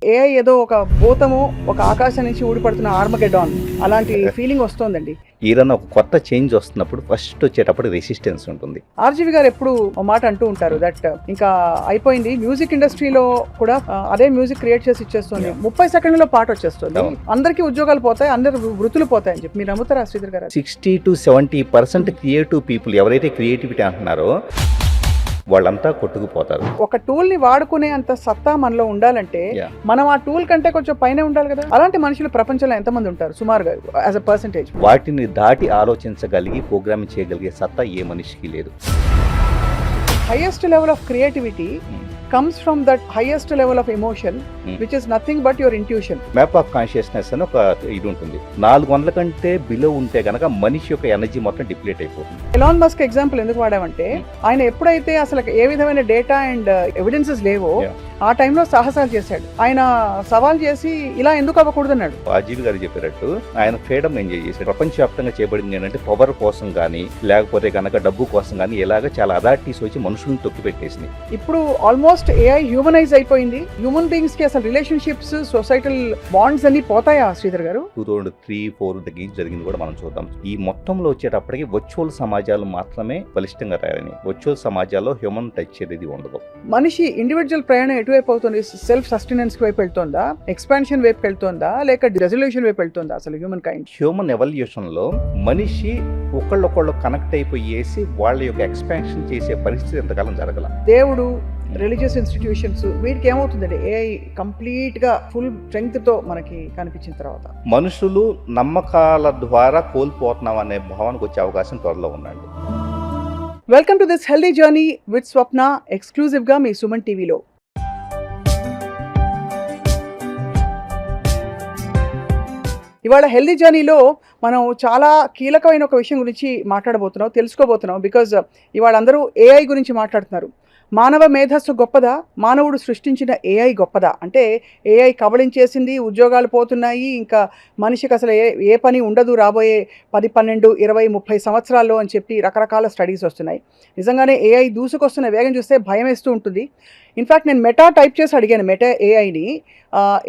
AI ఏదో ఒక భూతము ఒక ఆకాశం నుంచి ఊడిపడుతున్న ఆర్మగెడాన్ అలాంటి ఫీలింగ్ వస్తోందండి. ఏదైనా ఒక కొత్త చేంజ్ వస్తున్నప్పుడు ఫస్ట్ వచ్చేటప్పుడు రెసిస్టెన్స్ ఉంటుంది. ఆర్జీవి గారు ఎప్పుడు ఒక మాట అంటూ ఉంటారు దట్ ఇంకా అయిపోయింది మ్యూజిక్ ఇండస్ట్రీలో కూడా అదే మ్యూజిక్ క్రియేట్ చేసి ఇచ్చేస్తుంది, 30 సెకండ్లలో పాట వచ్చేస్తుంది, అందరికీ ఉద్యోగాలు పోతాయి, అందరు వృత్తులు పోతాయి అని చెప్పి మీరు నమ్ముతారా శ్రీధర్ గారు? 60 to 70% క్రియేటివ్ పీపుల్ ఎవరైతే క్రియేటివిటీ అంటున్నారో వాళ్ళంతా కొట్టుకుపోతారు. ఒక టూల్ ని వాడుకునే అంత సత్తా మనలో ఉండాలంటే మనం ఆ టూల్ కంటే కొంచెం పైన ఉండాలి కదా. అలాంటి మనుషులు ప్రపంచంలో ఎంతమంది ఉంటారు సుమారుగా యాజ్ అ పర్సెంటేజ్? వాటిని దాటి ఆలోచించగలిగి ప్రోగ్రామింగ్ చేయగలిగే సత్తా ఏ మనిషికి లేదు. Highest level of creativity comes from that highest level of emotion which is nothing but your intuition. Map of consciousness అని ఒక ఇది ఉంటుంది. 400 కంటే బిలో ఉంటే కనుక మనిషి యొక్క ఎనర్జీ మొత్తం డిప్లీట్ అయిపోతుంది. ఎలాన్ మస్క్ ఎగ్జాంపుల్ ఎందుకు వాడామంటే ఆయన ఎప్పుడైతే అసలు ఏ విధమైన డేటా అండ్ ఎవిడెన్సెస్ లేవో ఆ టైంలో సాహసాలు చేశాడు. ఆయన సవాల్ చేసి ఇలా ఎందుకు అవ్వకూడదు అన్నాడు. ఆర్జీవి గారు చెప్పినట్టు ఆయన ఫ్రీడమ్ ఎంజాయ్ చేశాడు. ప్రపంచవ్యాప్తంగా చేయబడింది ఏంటంటే పవర్ కోసం కానీ లేకపోతే కనుక డబ్బు కోసం కానీ ఇలాగ చాలా అథారిటీస్ వచ్చి మనుషులను తొక్కి పెట్టేసినాయి. ఇప్పుడు ఆల్మోస్ట్ ఏఐ హ్యూమనైజ్ అయిపోయింది. హ్యూమన్ బీయింగ్స్ కి అసలు రిలేషన్షిప్స్ సొసైటల్ బాండ్స్ అన్ని పోతాయా శ్రీధర్ గారు? 2003-4 దగ్గర జరిగింది కూడా మనం చూద్దాం. ఈ మొత్తంలో వచ్చేటప్పటికి వర్చువల్ సమాజాలు మాత్రమే బలిష్టంగా తయారైనాయి. వర్చువల్ సమాజాల్లో హ్యూమన్ టచ్ అనేది ఉండదు. మనిషి ఇండివిజువల్ ప్రయాణం ఎటువైపు అవుతుంది? సెల్ఫ్ సస్టెనెన్స్ వైపు వెళ్తుందా, ఎక్స్పాన్షన్ వైపు వెళ్తుందా, లేక రెజల్యూషన్ వైపు వెళ్తుందా? అసలు హ్యూమన్ ఎవల్యూషన్ లో మనిషి ఒకళ్ళొకళ్ళు కనెక్ట్ అయిపోయేసి వాళ్ళ యొక్క ఎక్స్పాన్షన్ చేసే పరిస్థితి ఎంతకాలం జరగల. దేవుడు, రిలీజియస్ ఇన్స్టిట్యూషన్స్ వీటికి ఏమవుతుందండి ఏఐ కంప్లీట్ గా ఫుల్ స్ట్రెంగ్త్ తో మనకి కనిపించిన తర్వాత మనుషులు నమ్మకాల ద్వారా కోల్పోతున్నాం అనే భావనకు వచ్చే అవకాశం త్వరలో ఉందండి. Welcome to this healthy journey with Swapna, exclusive గా మీ సుమన్ టీవీలో. ఇవాళ హెల్దీ జర్నీలో మనం చాలా కీలకమైన ఒక విషయం గురించి మాట్లాడబోతున్నాం, తెలుసుకోబోతున్నాం. బికాజ్ ఇవాళ అందరూ ఏఐ గురించి మాట్లాడుతున్నారు. మానవ మేధస్సు గొప్పదా, మానవుడు సృష్టించిన ఏఐ గొప్పదా? అంటే ఏఐ కబళించేసింది, ఉద్యోగాలు పోతున్నాయి, ఇంకా మనిషికి అసలు ఏ పని ఉండదు రాబోయే 10, 12, 20, 30 సంవత్సరాల్లో అని చెప్పి రకరకాల స్టడీస్ వస్తున్నాయి. నిజంగానే ఏఐ దూసుకొస్తున్న వేగం చూస్తే భయం వేస్తూ ఉంటుంది. ఇన్ఫ్యాక్ట్ నేను మెటా టైప్ చేసి అడిగాను మెటా ఏఐని,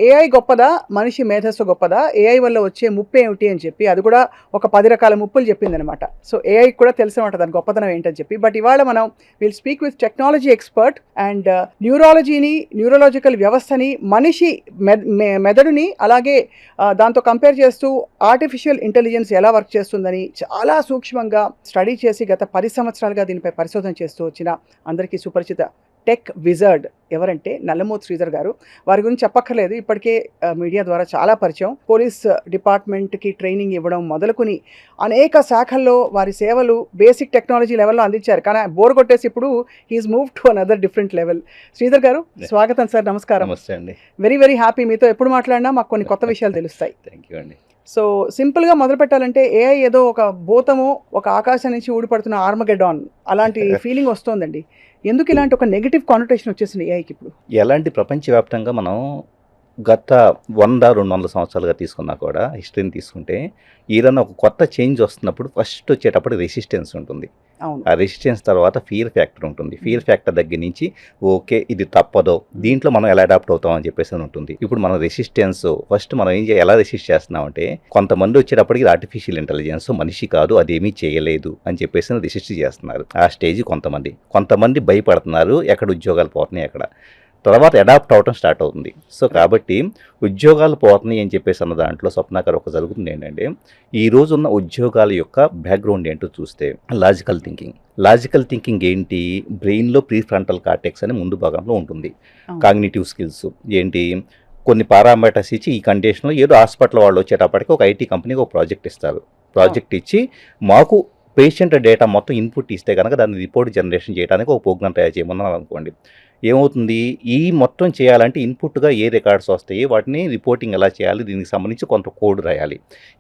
ఏఐ గొప్పదా, మనిషి మేధస్సు గొప్పదా, ఏఐ వల్ల వచ్చే ముప్పు ఏమిటి అని చెప్పి. అది కూడా ఒక 10 రకాల ముప్పులు చెప్పింది అనమాట. సో ఏఐ కూడా తెలిసినమాట దాని గొప్పతనం ఏంటని చెప్పి. బట్ ఇవాళ మనం will speak with technology expert and న్యూరాలజీని, న్యూరలాజికల్ వ్యవస్థని, మనిషి మెదడుని, అలాగే దాంతో కంపేర్ చేస్తూ ఆర్టిఫిషియల్ ఇంటెలిజెన్స్ ఎలా వర్క్ చేస్తుందని చాలా సూక్ష్మంగా స్టడీ చేసి గత 10 సంవత్సరాలుగా దీనిపై పరిశోధన చేస్తూ వచ్చిన అందరికీ సుపరిచిత టెక్ విజర్డ్ ఎవరంటే నల్లమోతు శ్రీధర్ గారు. వారి గురించి చెప్పక్కర్లేదు, ఇప్పటికే మీడియా ద్వారా చాలా పరిచయం. పోలీస్ డిపార్ట్మెంట్కి ట్రైనింగ్ ఇవ్వడం మొదలుకొని అనేక శాఖల్లో వారి సేవలు బేసిక్ టెక్నాలజీ లెవెల్లో అందించారు. కానీ బోర్ కొట్టేసి ఇప్పుడు he is move to another different level. Sridhar గారు స్వాగతం సార్. నమస్కారం. నమస్తే అండి. Very very happy. మీతో ఎప్పుడు మాట్లాడినా మాకు కొన్ని కొత్త విషయాలు తెలుస్తాయి. థ్యాంక్ యూ అండి. సో సింపుల్గా మొదలు పెట్టాలంటే ఏఐ ఏదో ఒక భూతము ఒక ఆకాశం నుంచి ఊడిపడుతున్న ఆర్మగెడాన్ అలాంటి ఫీలింగ్ వస్తోందండి. ఎందుకు ఇలాంటి ఒక నెగిటివ్ కానోటేషన్ వచ్చేసింది ఏఐకి ఇప్పుడు? ఎలాంటి ప్రపంచవ్యాప్తంగా మనం గత 100-200 సంవత్సరాలుగా తీసుకున్నా కూడా హిస్టరీని తీసుకుంటే ఏదైనా ఒక కొత్త చేంజ్ వస్తున్నప్పుడు ఫస్ట్ వచ్చేటప్పుడు రెసిస్టెన్స్ ఉంటుంది. ఆ రెసిస్టెన్స్ తర్వాత ఫియర్ ఫ్యాక్టర్ ఉంటుంది. ఫియర్ ఫ్యాక్టర్ దగ్గర నుంచి ఓకే ఇది తప్పదో, దీంట్లో మనం ఎలా అడాప్ట్ అవుతాం అని చెప్పేసి ఉంటుంది. ఇప్పుడు మనం రెసిస్టెన్స్ ఫస్ట్ మనం ఎలా రెసిస్ట్ చేస్తున్నామంటే కొంతమంది వచ్చేటప్పటికి ఆర్టిఫిషియల్ ఇంటెలిజెన్స్ మనిషి కాదు, అదేమీ చేయలేదు అని చెప్పేసి రెసిస్ట్ చేస్తున్నారు. ఆ స్టేజ్ కొంతమంది భయపడుతున్నారు, ఎక్కడ ఉద్యోగాలు పోతున్నాయి ఎక్కడ. తర్వాత అడాప్ట్ అవటం స్టార్ట్ అవుతుంది. సో కాబట్టి ఉద్యోగాలు పోతున్నాయి అని చెప్పేసి అన్న దాంట్లో స్వప్నాకర్ ఒక జరుగుతుంది ఏంటంటే ఈ రోజు ఉన్న ఉద్యోగాల యొక్క బ్యాక్గ్రౌండ్ ఏంటో చూస్తే లాజికల్ థింకింగ్ ఏంటి, బ్రెయిన్లో ప్రీ ఫ్రంటల్ కార్టెక్స్ అని ముందు భాగంలో ఉంటుంది. కాగ్నిటివ్ స్కిల్స్ ఏంటి, కొన్ని పారామీటర్స్ ఇచ్చి ఈ కండిషన్లో ఏదో హాస్పిటల్ వాళ్ళు వచ్చేటప్పటికి ఒక ఐటీ కంపెనీకి ఒక ప్రాజెక్ట్ ఇస్తారు. ప్రాజెక్ట్ ఇచ్చి మాకు పేషెంట్ డేటా మొత్తం ఇన్పుట్ ఇస్తే కనుక దాన్ని రిపోర్ట్ జనరేషన్ చేయడానికి ఒక ప్రోగ్రామ్ తయారు చేయమన్నారు అనుకోండి. ఏమవుతుంది, ఈ మొత్తం చేయాలంటే ఇన్పుట్గా ఏ రికార్డ్స్ వస్తాయి, వాటిని రిపోర్టింగ్ ఎలా చేయాలి, దీనికి సంబంధించి కొంత కోడ్ రాయాలి.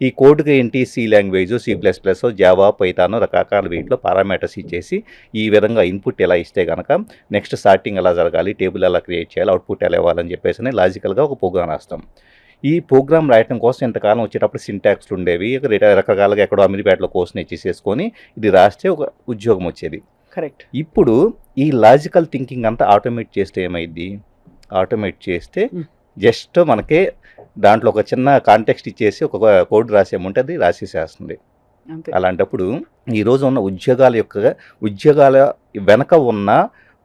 ఈ కోడ్కి ఏంటి C language, C++, Java, Python రకరకాల వీటిలో పారామీటర్స్ ఇచ్చేసి ఈ విధంగా ఇన్పుట్ ఎలా ఇస్తే కనుక నెక్స్ట్ సార్టింగ్ ఎలా జరగాలి, టేబుల్ ఎలా క్రియేట్ చేయాలి, అవుట్పుట్ ఎలా ఇవ్వాలని చెప్పేసి లాజికల్గా ఒక ప్రోగ్రామ్ రాస్తాం. ఈ ప్రోగ్రామ్ రాయటం కోసం ఇంతకాలం వచ్చేటప్పుడు సింటాక్స్లు ఉండేవి, రకరకాలుగా ఎక్కడో అమీర్పేటలో కోర్స్ నేర్చేసేసుకొని ఇది రాస్తే ఒక ఉద్యోగం వచ్చేది. కరెక్ట్. ఇప్పుడు ఈ లాజికల్ థింకింగ్ అంతా ఆటోమేట్ చేస్తే ఏమైంది, ఆటోమేట్ చేస్తే జస్ట్ మనకి దాంట్లో ఒక చిన్న కాంటెక్స్ట్ ఇచ్చేసి ఒక కోడ్ రాసేమంటే అది రాసేసేస్తుంది. అంతే. అలాంటప్పుడు ఈరోజు ఉన్న ఉద్యోగాల వెనక ఉన్న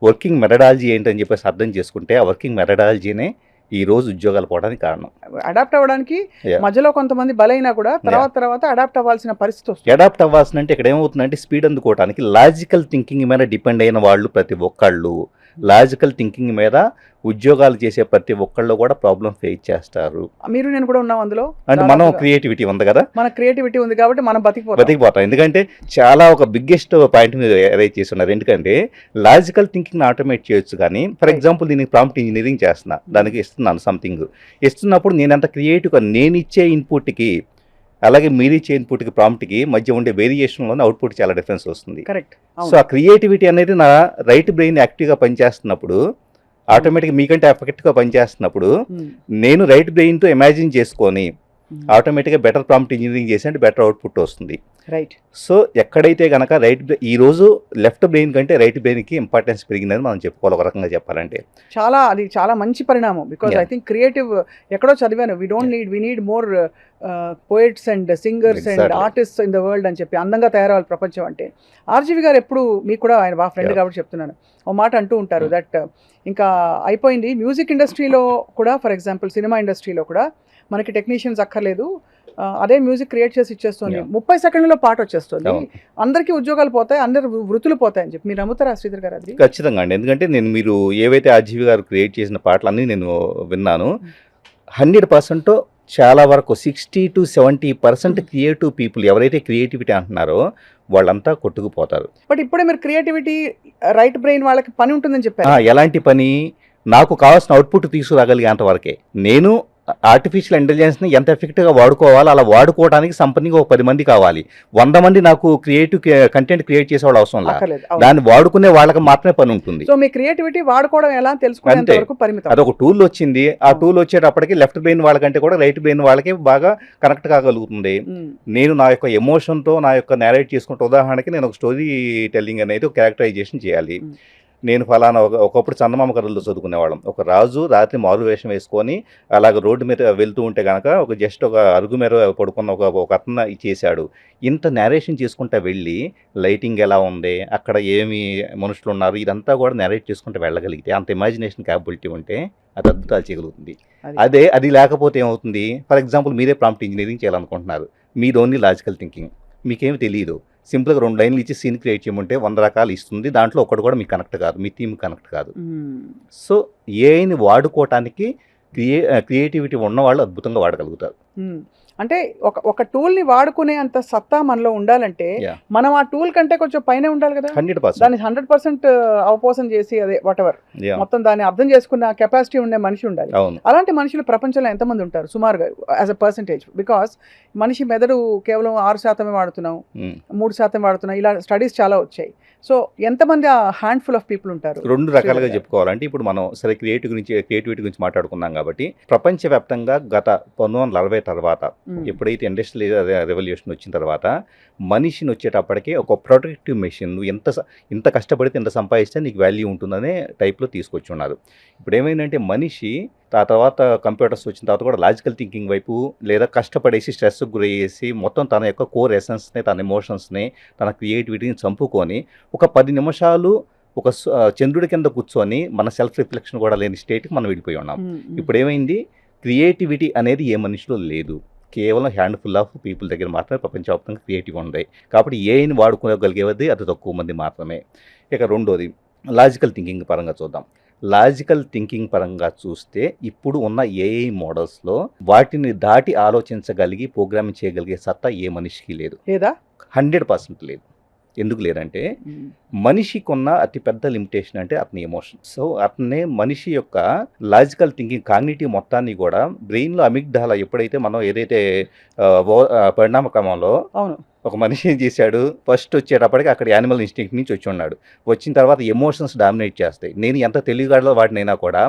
వర్కింగ్ మెథడాలజీ ఏంటని చెప్పేసి అర్థం చేసుకుంటే ఆ వర్కింగ్ మెథడాలజీనే ఈ రోజు ఉద్యోగాలు పోవడానికి కారణం. అడాప్ట్ అవ్వడానికి Yeah. మధ్యలో కొంతమంది బలైనా కూడా తర్వాత అడాప్ట్ అవ్వాల్సిన పరిస్థితి వస్తుంది. అడాప్ట్ అవ్వాల్సినంటే ఇక్కడ ఏమవుతుందంటే స్పీడ్ అందుకోవడానికి లాజికల్ థింకింగ్ మీద డిపెండ్ అయిన వాళ్ళు ప్రతి ఒక్కళ్ళు లాజికల్ థింకింగ్ మీద ఉద్యోగాలు చేసే ప్రతి ఒక్కళ్ళు కూడా ప్రాబ్లం ఫేస్ చేస్తారు. మీరు నేను కూడా ఉన్నాం అందులో. అంటే మనం దాదాపుగా. క్రియేటివిటీ ఉంది కదా, మన క్రియేటివిటీ ఉంది కాబట్టి మనం బతికిపోతాం. బతికిపోతాం. ఎందుకంటే చాలా ఒక బిగ్గెస్ట్ పాయింట్ మీద రైజ్ చేస్తున్నారు. ఎందుకంటే లాజికల్ థింకింగ్ ఆటోమేట్ చేయొచ్చు, కానీ ఫర్ ఎగ్జాంపుల్ దీనికి ప్రాంప్ట్ ఇంజనీరింగ్ చేస్తున్నా, దానికి ఇస్తున్నాను సంథింగ్, ఇస్తున్నప్పుడు నేను ఎంత క్రియేటివ్గా నేను ఇచ్చే ఇన్పుట్కి అలాగే మీరు ఇచ్చే ఇన్పుట్కి ప్రాంప్ట్కి మధ్య ఉండే వేరియేషన్లోనే అవుట్పుట్ చాలా డిఫరెన్స్ వస్తుంది. కరెక్ట్. సో ఆ క్రియేటివిటీ అనేది నా రైట్ బ్రెయిన్ యాక్టివ్గా పనిచేస్తున్నప్పుడు, ఆటోమేటిక్గా మీకంటే ఎఫెక్ట్గా పనిచేస్తున్నప్పుడు నేను రైట్ బ్రెయిన్తో ఇమాజిన్ చేసుకొని ఆటోమేటిక్గా బెటర్ ప్రాంప్ట్ ఇంజనీరింగ్ చేసి అంటే బెటర్ అవుట్పుట్ వస్తుంది. రైట్. సో ఎక్కడైతే కనుక ఈరోజు లెఫ్ట్ బ్రెయిన్ కంటే రైట్ బ్రెయిన్కి ఇంపార్టెన్స్ పెరిగిందని మనం చెప్పుకోవాలి ఒక రకంగా చెప్పాలంటే. అది చాలా మంచి పరిణామం. Because Yeah. I think creative ఎక్కడో చదివాను, we need more poets and singers and Exactly. Artist in the world అని చెప్పి, అందంగా తయారవ్వాలి ప్రపంచం అంటే. ఆర్జీవి గారు ఎప్పుడు, మీకు కూడా ఆయన బాగా ఫ్రెండ్ Yeah. కాబట్టి చెప్తున్నాను, ఓ మాట అంటూ ఉంటారు దట్ ఇంకా అయిపోయింది మ్యూజిక్ ఇండస్ట్రీలో కూడా, ఫర్ ఎగ్జాంపుల్ సినిమా ఇండస్ట్రీలో కూడా మనకి టెక్నీషియన్స్ అక్కర్లేదు, అదే మ్యూజిక్ క్రియేట్ చేసి ఇచ్చేస్తుంది, Yeah. 30 సెకండ్లలో పాట వచ్చేస్తుంది, అవును. అందరికీ ఉద్యోగాలు పోతాయి, అందరు వృత్తులు పోతాయని చెప్పి. మీరు నమ్ముతారా శ్రీధర్ గారు అది? ఖచ్చితంగా అండి. ఎందుకంటే మీరు ఏవైతే ఆర్జీవి గారు క్రియేట్ చేసిన పాటలన్నీ నేను విన్నాను. 100% చాలా వరకు 60 to 70% క్రియేటివ్ పీపుల్ ఎవరైతే క్రియేటివిటీ అంటున్నారో వాళ్ళంతా కొట్టుకుపోతారు. బట్ ఇప్పుడే మీరు క్రియేటివిటీ రైట్ బ్రెయిన్ వాళ్ళకి పని ఉంటుందని చెప్పారు. ఎలాంటి పని? నాకు కావాల్సిన అవుట్పుట్ తీసుకురాగలిగేంత వరకే. నేను ఆర్టిఫిషియల్ ఇంటెలిజెన్స్ని ఎంత ఎఫెక్టివ్గా వాడుకోవాలో అలా వాడుకోవడానికి సంపన్నిగా ఒక 10 మంది కావాలి. 100 మంది నాకు క్రియేటివ్ కంటెంట్ క్రియేట్ చేసేవాళ్ళు అవసరం లేదు. అక్కర్లేదు. అవును. దాన్ని వాడుకునే వాళ్ళకి మాత్రమే పని ఉంటుంది. సో మీ క్రియేటివిటీ వాడుకోవడం ఎలా అని తెలుసుకునేంత అంతే. వరకు పరిమితం. అదొక టూల్ వచ్చింది. ఆ టూల్ వచ్చేటప్పటికి లెఫ్ట్ బ్రెయిన్ వాళ్ళకంటే కూడా రైట్ బ్రెయిన్ వాళ్ళకి బాగా కనెక్ట్ కాగలుగుతుంది. మ్మ్. నేను నా యొక్క ఎమోషన్తో నా యొక్క నేరేట్ చేసుకుంటే, ఉదాహరణకి నేను ఒక స్టోరీ టెల్లింగ్ అనేది ఒక క్యారెక్టరైజేషన్ చేయాలి. నేను ఫలానా ఒకప్పుడు చందమామ కథల్లో చదువుకునేవాళ్ళం. ఒక రాజు రాత్రి మారు వేషం వేసుకొని అలాగ రోడ్డు మీద వెళ్తూ ఉంటే కనుక ఒక అరుగు మీద పడుకున్న ఒక అతను చేశాడు. ఇంత నేరేషన్ చేసుకుంటా వెళ్ళి లైటింగ్ ఎలా ఉంది, అక్కడ ఏమి మనుషులు ఉన్నారు, ఇదంతా కూడా నేరేట్ చేసుకుంటూ వెళ్ళగలిగితే, అంత ఇమాజినేషన్ క్యాపబిలిటీ ఉంటే అది అద్భుతాలు చేయగలుగుతుంది. అది లేకపోతే ఏమవుతుంది? ఫర్ ఎగ్జాంపుల్ మీరే ప్రాంప్ట్ ఇంజనీరింగ్ చేయాలనుకుంటున్నారు, మీది ఓన్లీ లాజికల్ థింకింగ్, మీకేమి తెలియదు. సింపుల్గా 2 లైన్లు ఇచ్చి సీన్ క్రియేట్ చేయమంటే 100 రకాలు ఇస్తుంది. దాంట్లో ఒకటి కూడా మీకు కనెక్ట్ కాదు, మీ థీమ్ కనెక్ట్ కాదు. మ్మ్. సో ఏఐని వాడుకోవటానికి క్రియేటివిటీ ఉన్నవాళ్ళు అద్భుతంగా వాడగలుగుతారు. మ్మ్. అంటే ఒక టూల్ని వాడుకునే అంత సత్తా మనలో ఉండాలంటే Yeah. మనం ఆ టూల్ కంటే కొంచెం పైన ఉండాలి కదా. 100%. దాన్ని 100% అవపోసం చేసి అదే వాట్ ఎవర్ Yeah. మొత్తం దాన్ని అర్థం చేసుకున్న కెపాసిటీ ఉండే మనిషి ఉండాలి. అవును. అలాంటి మనుషులు ప్రపంచంలో ఎంతమంది ఉంటారు సుమారుగా యాజ్ అ పర్సంటేజ్? బికాస్ మనిషి మెదడు కేవలం 6% వాడుతున్నాం, 3% వాడుతున్నాం, ఇలా స్టడీస్ చాలా వచ్చాయి. సో ఎంతమంది ఆ హ్యాండ్ఫుల్ ఆఫ్ పీపుల్ ఉంటారు? 2 రకాలుగా చెప్పుకోవాలంటే, ఇప్పుడు మనం సరే క్రియేటివిటీ గురించి మాట్లాడుకున్నాం కాబట్టి, ప్రపంచవ్యాప్తంగా గత 1940 తర్వాత ఎప్పుడైతే ఇండస్ట్రియల్ రెవల్యూషన్ వచ్చిన తర్వాత మనిషిని వచ్చేటప్పటికి ఒక ప్రొడక్టివ్ మెషిన్, నువ్వు ఇంత కష్టపడితే ఇంత సంపాదిస్తే నీకు వాల్యూ ఉంటుందనే టైప్లో తీసుకొచ్చి ఉన్నారు. ఇప్పుడు ఏమైందంటే మనిషి ఆ తర్వాత కంప్యూటర్స్ వచ్చిన తర్వాత కూడా లాజికల్ థింకింగ్ వైపు, లేదా కష్టపడేసి స్ట్రెస్కి గురయ్యేసి మొత్తం తన యొక్క కోర్ ఎసెన్స్ని, తన ఎమోషన్స్ని, తన క్రియేటివిటీని చంపుకొని ఒక 10 నిమిషాలు ఒక చంద్రుడి కింద కూర్చొని మన సెల్ఫ్ రిఫ్లెక్షన్ కూడా లేని స్టేట్కి మనం వెళ్ళిపోయి ఉన్నాం. ఇప్పుడు ఏమైంది? క్రియేటివిటీ అనేది ఏ మనిషిలో లేదు, కేవలం హ్యాండ్ఫుల్ ఆఫ్ పీపుల్ దగ్గర మాత్రమే ప్రపంచవ్యాప్తంగా క్రియేటివ్ ఉన్నాయి. కాబట్టి ఏఐని వాడుకోగలిగేది అతి తక్కువ మంది మాత్రమే. ఇక రెండోది లాజికల్ థింకింగ్ పరంగా చూద్దాం. లాజికల్ థింకింగ్ పరంగా చూస్తే ఇప్పుడు ఉన్న ఏఐ మోడల్స్లో వాటిని దాటి ఆలోచించగలిగి ప్రోగ్రామింగ్ చేయగలిగే సత్తా ఏ మనిషికి లేదు. లేదా? 100% లేదు. ఎందుకు లేదంటే మనిషికి ఉన్న అతిపెద్ద లిమిటేషన్ అంటే అతని ఎమోషన్. సో అతనే మనిషి యొక్క లాజికల్ థింకింగ్ కాగ్నిటివ్ మొత్తాన్ని కూడా బ్రెయిన్లో అమిగ్డాలా ఎప్పుడైతే మనం ఏదైతే పరిణామ క్రమంలో అవును ఒక మనిషి ఏం చేశాడు, ఫస్ట్ వచ్చేటప్పటికి అక్కడ యానిమల్ ఇన్స్టింక్ట్ నుంచి వచ్చి ఉన్నాడు. వచ్చిన తర్వాత ఎమోషన్స్ డామినేట్ చేస్తాయి. నేను ఎంత తెలివిగాడలో వాటినైనా కూడా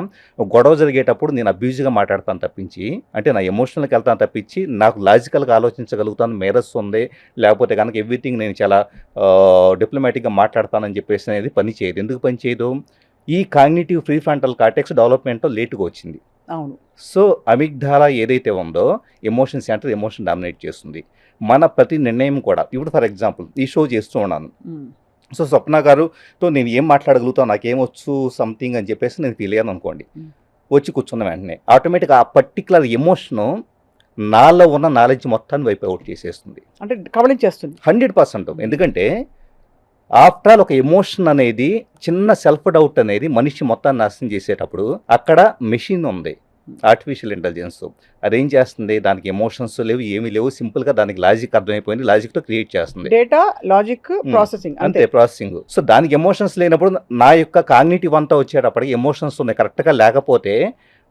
గొడవ జరిగేటప్పుడు నేను అబ్యూజ్గా మాట్లాడతాను తప్పించి, అంటే నా ఎమోషనల్కి వెళ్తాను తప్పించి, నాకు లాజికల్గా ఆలోచించగలుగుతాను, మేధస్సు ఉంది, లేకపోతే కనుక ఎవ్రీథింగ్ నేను చాలా డిప్లొమాటిక్గా మాట్లాడతానని చెప్పేసి అనేది పని చేయదు. ఎందుకు పని చేయదు? ఈ కాగ్నిటివ్ ఫ్రీ ఫ్రంటల్ కార్టెక్స్ డెవలప్మెంట్లో లేటుగా వచ్చింది. అవును. సో అమిగ్డాలా ఏదైతే ఉందో ఎమోషన్ సెంటర్ ఎమోషన్ డామినేట్ చేస్తుంది. మన ప్రతి నిర్ణయం కూడా ఇప్పుడు ఫర్ ఎగ్జాంపుల్ ఈ షో చేస్తూ ఉన్నాను. సో స్వప్న గారుతో నేను ఏం మాట్లాడగలుగుతాను, నాకేమొచ్చు సంథింగ్ అని చెప్పేసి నేను ఫీల్ అయ్యాను అనుకోండి. వచ్చి కూర్చున్న వెంటనే ఆటోమేటిక్గా ఆ పర్టికులర్ ఎమోషను నాలో ఉన్న నాలెడ్జ్ మొత్తాన్ని వైప్ అవుట్ చేసేస్తుంది. అంటే కబళించేస్తుంది. 100%. ఎందుకంటే ఆఫ్టర్ ఆల్ ఒక ఎమోషన్ అనేది చిన్న సెల్ఫ్ డౌట్ అనేది మనిషి మొత్తాన్ని నాశనం చేసేటప్పుడు అక్కడ మెషిన్ ఉంది, ఆర్టిఫిషియల్ ఇంటెలిజెన్స్. అదేం చేస్తుంది, దానికి ఎమోషన్స్ లేవు, ఏమీ లేవు, సింపుల్గా దానికి లాజిక్ అర్థమైపోయింది, లాజిక్తో క్రియేట్ చేస్తుంది. డేటా, లాజిక్, ప్రాసెసింగ్ అంతే, ప్రాసెసింగ్. సో దానికి ఎమోషన్స్ లేనప్పుడు నా యొక్క కాగ్నిటివ్ అంతా వచ్చేటప్పటికి ఎమోషన్స్ ఉన్నాయి కరెక్ట్గా లేకపోతే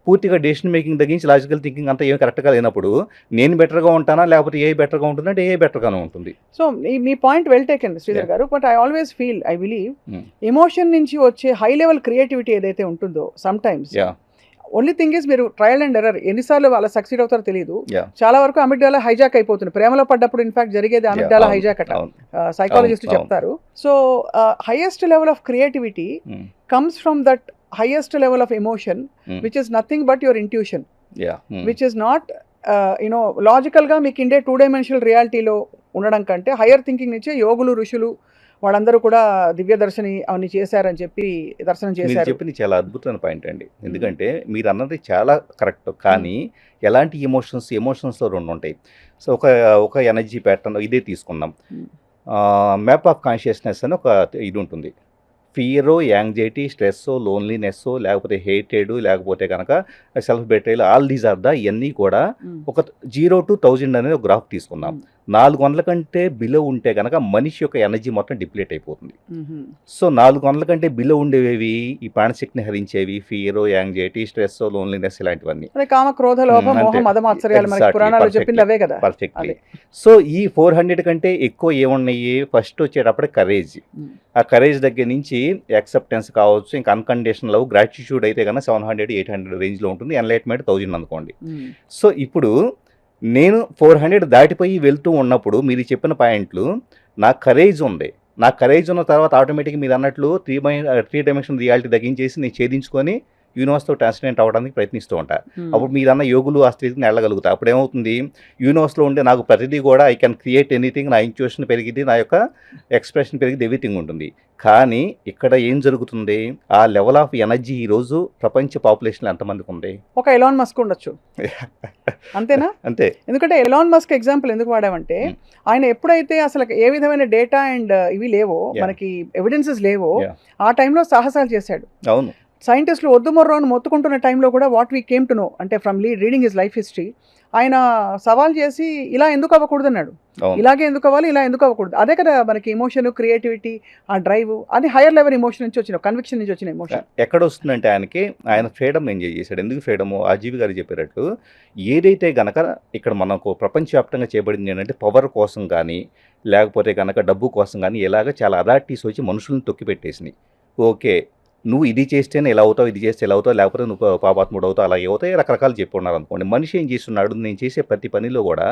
పూర్తిగా డెసిషన్ మేకింగ్ తగ్గించి లాజికల్ థింకింగ్ అంతా ఏం కరెక్ట్గా లేనప్పుడు నేను బెటర్గా ఉంటానా లేకపోతే ఏ బెటర్గా ఉంటుంది అంటే ఏ బెటర్గానే ఉంటుంది. సో మీ పాయింట్ వెల్ టేకెన్ శ్రీధర్ గారు. But I always feel, I believe emotion నుంచి వచ్చే హై లెవెల్ క్రియేటివిటీ ఏదైతే ఉంటుందో some times only thing is మీరు ట్రయల్ అండ్ ఎర్రర్ ఎన్నిసార్లు వాళ్ళ సక్సీడ్ అవుతారో తెలియదు. చాలా వరకు అమిగ్డాలా హైజాక్ అయిపోతుంది. ప్రేమలో పడ్డప్పుడు ఇన్ఫాక్ట్ జరిగేది అమిగ్డాలా హైజాక్ అట, సైకాలజిస్ట్ చెప్తారు. So highest level of creativity comes from that highest level of emotion, which is nothing but your intuition, which is not logical గా మీకు ఇండే 2-dimensional రియాలిటీలో ఉండడం కంటే హయ్యర్ థింకింగ్ నుంచే యోగులు, ఋషులు వాళ్ళందరూ కూడా దివ్య దర్శని అవన్నీ చేశారని చెప్పి దర్శనం చేశారు. చెప్పింది చాలా అద్భుతమైన పాయింట్ అండి. ఎందుకంటే మీరు అన్నది చాలా కరెక్ట్. కానీ ఎలాంటి ఎమోషన్స్లో 2 ఉంటాయి. సో ఒక ఎనర్జీ ప్యాటర్న్ ఇదే తీసుకుందాం. మ్యాప్ ఆఫ్ కాన్షియస్నెస్ అని ఒక ఇది ఉంటుంది. ఫియరో, యాంగ్జైటీ, స్ట్రెస్, లోన్లీనెస్, లేకపోతే హేటెడ్, లేకపోతే కనుక సెల్ఫ్ బెట్రేయల్, ఆల్ దీస్ ఆర్ ఇవన్నీ కూడా ఒక 0 to 1000 అనేది ఒక గ్రాఫ్ తీసుకుందాం. 400 కంటే బిలో ఉంటే కనుక మనిషి యొక్క ఎనర్జీ మొత్తం డిప్లీట్ అయిపోతుంది. సో 400 కంటే బిలో ఉండేవి ఈ ప్రాణశక్తిని హరించేవి ఫియరో, యాంగ్జైటీ, స్ట్రెస్, లోన్లీనెస్ ఇలాంటివన్నీ. కామ, క్రోధ, లోభ, మోహ, మద, మాత్సర్యాలు మనకి పురాణాలు చెప్పింది అవే కదా. పర్ఫెక్ట్లీ. సో ఈ 400 కంటే ఎక్కువ ఏమున్నాయి, ఫస్ట్ వచ్చేటప్పుడు కరేజ్. ఆ కరేజ్ దగ్గర నుంచి యాక్సెప్టెన్స్ కావచ్చు, ఇంకా అన్కండిషనల్ లవ్, గ్రాటిట్యూడ్ అయితే కన్నా 700-800 రేంజ్లో ఉంటుంది. ఎన్లైట్మెంట్ 1000 అనుకోండి. సో ఇప్పుడు నేను 400 దాటిపోయి వెళ్తూ ఉన్నప్పుడు మీరు చెప్పిన పాయింట్లు, నా కరేజ్ ఉంది. నా కరేజ్ ఉన్న తర్వాత ఆటోమేటిక్గా మీరు అన్నట్లు 3-dimensional రియాలిటీ తగ్గించేసి నేను ఛేదించుకొని యూనివర్స్తో ట్రాన్స్లేట్ అవ్వడానికి ప్రయత్నిస్తూ ఉంటా. అప్పుడు మీరు అన్న యోగులు ఆ స్థితిని వెళ్ళగలుగుతా. అప్పుడు ఏమవుతుంది, యూనివర్స్లో ఉండే నాకు ప్రతిదీ కూడా ఐ కెన్ క్రియేట్ ఎనీథింగ్, నా ఇంట్యూషన్ పెరిగింది, నా యొక్క ఎక్స్ప్రెషన్ పెరిగింది, ఎవ్రీథింగ్ ఉంటుంది. కానీ ఇక్కడ ఏం జరుగుతుంది, ఆ లెవెల్ ఆఫ్ ఎనర్జీ ఈరోజు ప్రపంచ పాపులేషన్ ఎంతమందికి ఉంది? ఒక ఎలాన్ మస్క్ ఉండొచ్చు, అంతేనా? అంతే. ఎందుకంటే ఎలాన్ మస్క్ ఎగ్జాంపుల్ ఎందుకు వాడామంటే ఆయన ఎప్పుడైతే అసలు ఏ విధమైన డేటా అండ్ ఇవి లేవో, మనకి ఎవిడెన్సెస్ లేవో, ఆ టైంలో సాహసాలు చేశాడు. అవును. సైంటిస్టులు వద్దు మొర్రో అని మొత్తుకుంటున్న టైంలో కూడా what we came to know అంటే from reading his life history, ఆయన సవాల్ చేసి ఇలా ఎందుకు అవ్వకూడదు అన్నాడు. ఇలాగే ఎందుకు అవ్వాలి, ఇలా ఎందుకు అవ్వకూడదు. అదే కదా మనకి ఎమోషన్, క్రియేటివిటీ, ఆ డ్రైవ్, అది హైయర్ లెవెల్ ఎమోషన్ నుంచి వచ్చిన, కన్విక్షన్ నుంచి వచ్చిన ఎమోషన్. ఎక్కడ వస్తుందంటే ఆయన ఫ్రీడమ్ ఎంజాయ్ చేశాడు. ఎందుకు ఫ్రీడము, ఆజీవి గారు చెప్పినట్టు ఏదైతే గనక ఇక్కడ మనకు ప్రపంచవ్యాప్తంగా చేయబడింది ఏంటంటే పవర్ కోసం కానీ లేకపోతే కనుక డబ్బు కోసం కానీ ఇలాగ చాలా అథారిటీస్ వచ్చి మనుషులను తొక్కిపెట్టేసినాయి. ఓకే, నువ్వు ఇది చేస్తేనే ఇలా అవుతావు, ఇది చేస్తే ఇలా అవుతావు, లేకపోతే నువ్వు పాపాత్ముడు అవుతావు, అలా అవుతాయి, రకరకాలు చెప్పుకున్నారు అనుకోండి. మనిషి ఏం చేస్తున్నాడు, నేను చేసే ప్రతి పనిలో కూడా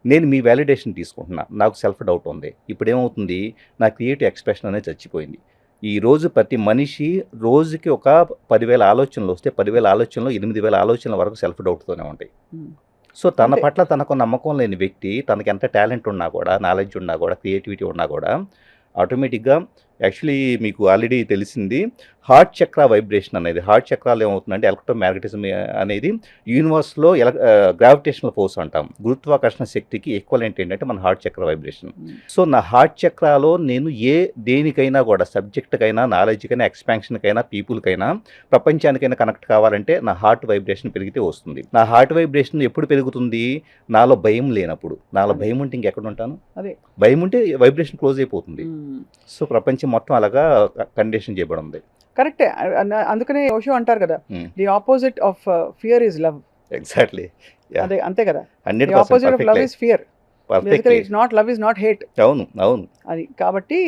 నేను మీ వ్యాలిడేషన్ తీసుకుంటున్నా, నాకు సెల్ఫ్ డౌట్ ఉంది. ఇప్పుడు ఏమవుతుంది, నా క్రియేటివ్ ఎక్స్ప్రెషన్ అనేది చచ్చిపోయింది. ఈరోజు ప్రతి మనిషి రోజుకి ఒక 10,000 ఆలోచనలు వస్తే 10,000 ఆలోచనలు 8,000 ఆలోచనల వరకు సెల్ఫ్ డౌట్తోనే ఉంటాయి. సో తన పట్ల తనకు నమ్మకం లేని వ్యక్తి, తనకి ఎంత టాలెంట్ ఉన్నా కూడా, నాలెడ్జ్ ఉన్నా కూడా, క్రియేటివిటీ ఉన్నా కూడా ఆటోమేటిక్గా యాక్చువల్లీ మీకు ఆల్రెడీ తెలిసింది హార్ట్ చక్ర వైబ్రేషన్ అనేది. హార్ట్ చక్రాలు ఏమవుతుందంటే ఎలక్ట్రోమాగ్నెటిజం అనేది యూనివర్స్లో గ్రావిటేషనల్ ఫోర్స్ అంటాం. గురుత్వాకర్షణ శక్తికి ఈక్వలెంట్ ఏంటంటే మన హార్ట్ చక్ర వైబ్రేషన్. సో నా హార్ట్ చక్రాలో నేను దేనికైనా కూడా, సబ్జెక్ట్కైనా, నాలెడ్జ్కైనా, ఎక్స్పాన్షన్కైనా, పీపుల్కైనా, ప్రపంచానికైనా కనెక్ట్ కావాలంటే నా హార్ట్ వైబ్రేషన్ పెరిగితే వస్తుంది. నా హార్ట్ వైబ్రేషన్ ఎప్పుడు పెరుగుతుంది, నాలో భయం లేనప్పుడు. నాలో భయం ఉంటే ఇంకెక్కడ ఉంటాను, అదే భయం ఉంటే వైబ్రేషన్ క్లోజ్ అయిపోతుంది. సో ప్రపంచం మొత్తం అలాగా కండిషన్ చేయబడి ఉంది. కరెక్టే. అందుకనే ఓషో అంటారు కదా, the opposite of fear is love. Exactly. అదే, అంతే కదా. 100% the opposite of love is fear. Basically it's not love is not hate. అవును, అవును. అది కాబట్టి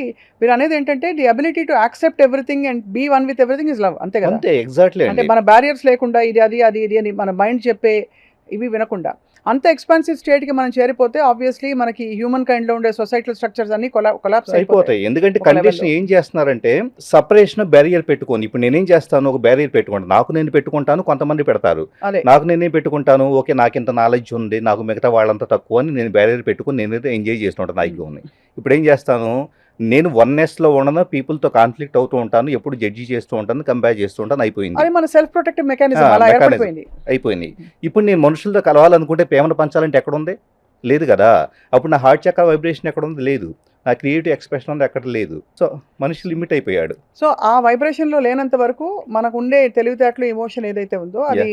మీరు అనేది ఏంటంటే the ability to accept everything and be one with everything is love. అంతే కదా. అంతే, ఎగ్జాక్ట్లీ. అంటే మన బ్యారియర్స్ లేకుండా ఇది అది అది ఇది అని మన మైండ్ చెప్పే ఇవి వినకుండా అంత ఎక్స్పాన్సివ్ స్టేట్కి మనం చేరిపోతే ఆబ్వియస్లీ మనకి హ్యూమన్ కైండ్లో ఉండే సొసైటల్ స్ట్రక్చర్స్ అన్ని కొలాప్స్ అయిపోతాయి. ఎందుకంటే ఒక కండిషన్ level ఏం చేస్తున్నారంటే సపరేషన్ బ్యారియర్ పెట్టుకొని, ఇప్పుడు నేనేం చేస్తాను, ఒక బ్యారియర్ పెట్టుకుంటాను, నాకు నేను పెట్టుకుంటాను, కొంతమంది పెడతారు, అదే నాకు నేనే పెట్టుకుంటాను, ఓకే నాకు ఇంత నాలెడ్జ్ ఉంది, నాకు మిగతా వాళ్ళంతా తక్కువ అని నేను బ్యారియర్ పెట్టుకుని నేనైతే ఎంజాయ్ చేస్తుంటాను నా ఈగోని. ఇప్పుడు ఏం చేస్తాను, నేను వన్నెస్లో ఉండను, పీపుల్తో కాన్ఫ్లిక్ట్ అవుతూ ఉంటాను, ఎప్పుడు జడ్జి చేస్తూ ఉంటాను, కంపేర్ చేస్తూ ఉంటాను, అయిపోయింది. అది మన సెల్ఫ్ ప్రొటెక్టివ్ మెకానిజం అలా mechanism. ఏర్పడిపోయింది. అయిపోయింది. ఇప్పుడు నేను మనుషులతో కలవాలనుకుంటే ప్రేమను పంచాలంటే ఎక్కడుంది? లేదు కదా. అప్పుడు నా హార్ట్ చక్ర వైబ్రేషన్ ఎక్కడ ఉంది? లేదు. నా క్రియేటివ్ ఎక్స్ప్రెషన్ ఉంది ఎక్కడ? లేదు. సో మనిషి లిమిట్ అయిపోయాడు. సో ఆ వైబ్రేషన్లో లేనంత వరకు మనకు ఉండే తెలివితేటలు ఎమోషన్ ఏదైతే ఉందో అది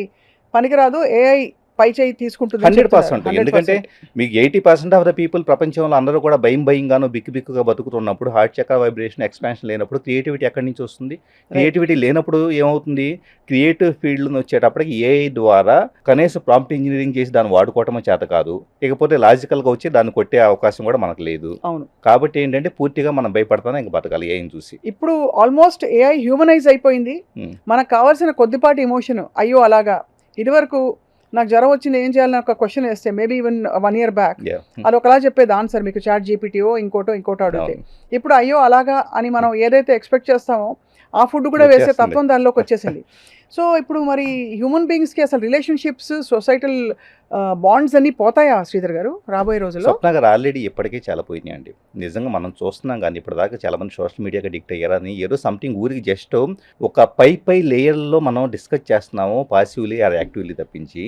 పనికిరాదు, ఏఐ పై చేయి తీసుకుంటుంది 100%. ఎందుకంటే మీకు 80% ఆఫ్ ద పీపుల్ ప్రపంచంలో అందరూ కూడా భయంగాను బిక్కుగా బతుకుతున్నప్పుడు, హార్ట్ చక్ర వైబ్రేషన్ ఎక్స్పాన్షన్ లేనప్పుడు క్రియేటివిటీ ఎక్కడి నుంచి వస్తుంది? క్రియేటివిటీ లేనప్పుడు ఏమవుతుంది? క్రియేటివ్ ఫీల్డ్ వచ్చేటప్పటికి ఏఐ ద్వారా కనీసం ప్రాంప్ట్ ఇంజనీరింగ్ చేసి దాన్ని వాడుకోవటం చేత కాదు, ఇకపోతే లాజికల్గా వచ్చి దాన్ని కొట్టే అవకాశం కూడా మనకు లేదు. అవును. కాబట్టి ఏంటంటే పూర్తిగా మనం భయపడతానే ఇంక బతకాలి ఏఐని చూసి. ఇప్పుడు ఆల్మోస్ట్ ఏఐ హ్యూమనైజ్ అయిపోయింది. మనకు కావాల్సిన కొద్దిపాటి ఎమోషన్, అయ్యో అలాగా, ఇదివరకు నాకు జ్వరం వచ్చింది ఏం చేయాలని ఒక క్వశ్చన్ వేస్తే మేబీ ఈవెన్ 1 year బ్యాక్ అది ఒకలా చెప్పేది ఆన్సర్, మీకు చాట్ జీపీటీయో ఇంకోటో అడిగితే. ఇప్పుడు అయ్యో అలాగా అని మనం ఏదైతే ఎక్స్పెక్ట్ చేస్తామో ఆ ఫుడ్ కూడా వేసే తత్వం దానిలోకి వచ్చేసింది. సో ఇప్పుడు మరి హ్యూమన్ బీయింగ్స్కి అసలు రిలేషన్షిప్స్, సొసైటల్ బాండ్స్ అన్నీ పోతాయా శ్రీధర్ గారు రాబోయే రోజుల్లో? స్వప్న గారు ఆల్రెడీ ఇప్పటికే చాలా పోయినాయి అండి. నిజంగా మనం చూస్తున్నాం కానీ ఇప్పటిదాకా చాలా మంది సోషల్ మీడియాకి అడిక్ట్ అయ్యారని ఏదో సంథింగ్ ఊరికి జస్ట్ ఒక పై లేయర్లో మనం డిస్కస్ చేస్తున్నాము, పాసివ్లీ ఆర్ యాక్టివ్లీ తప్పించి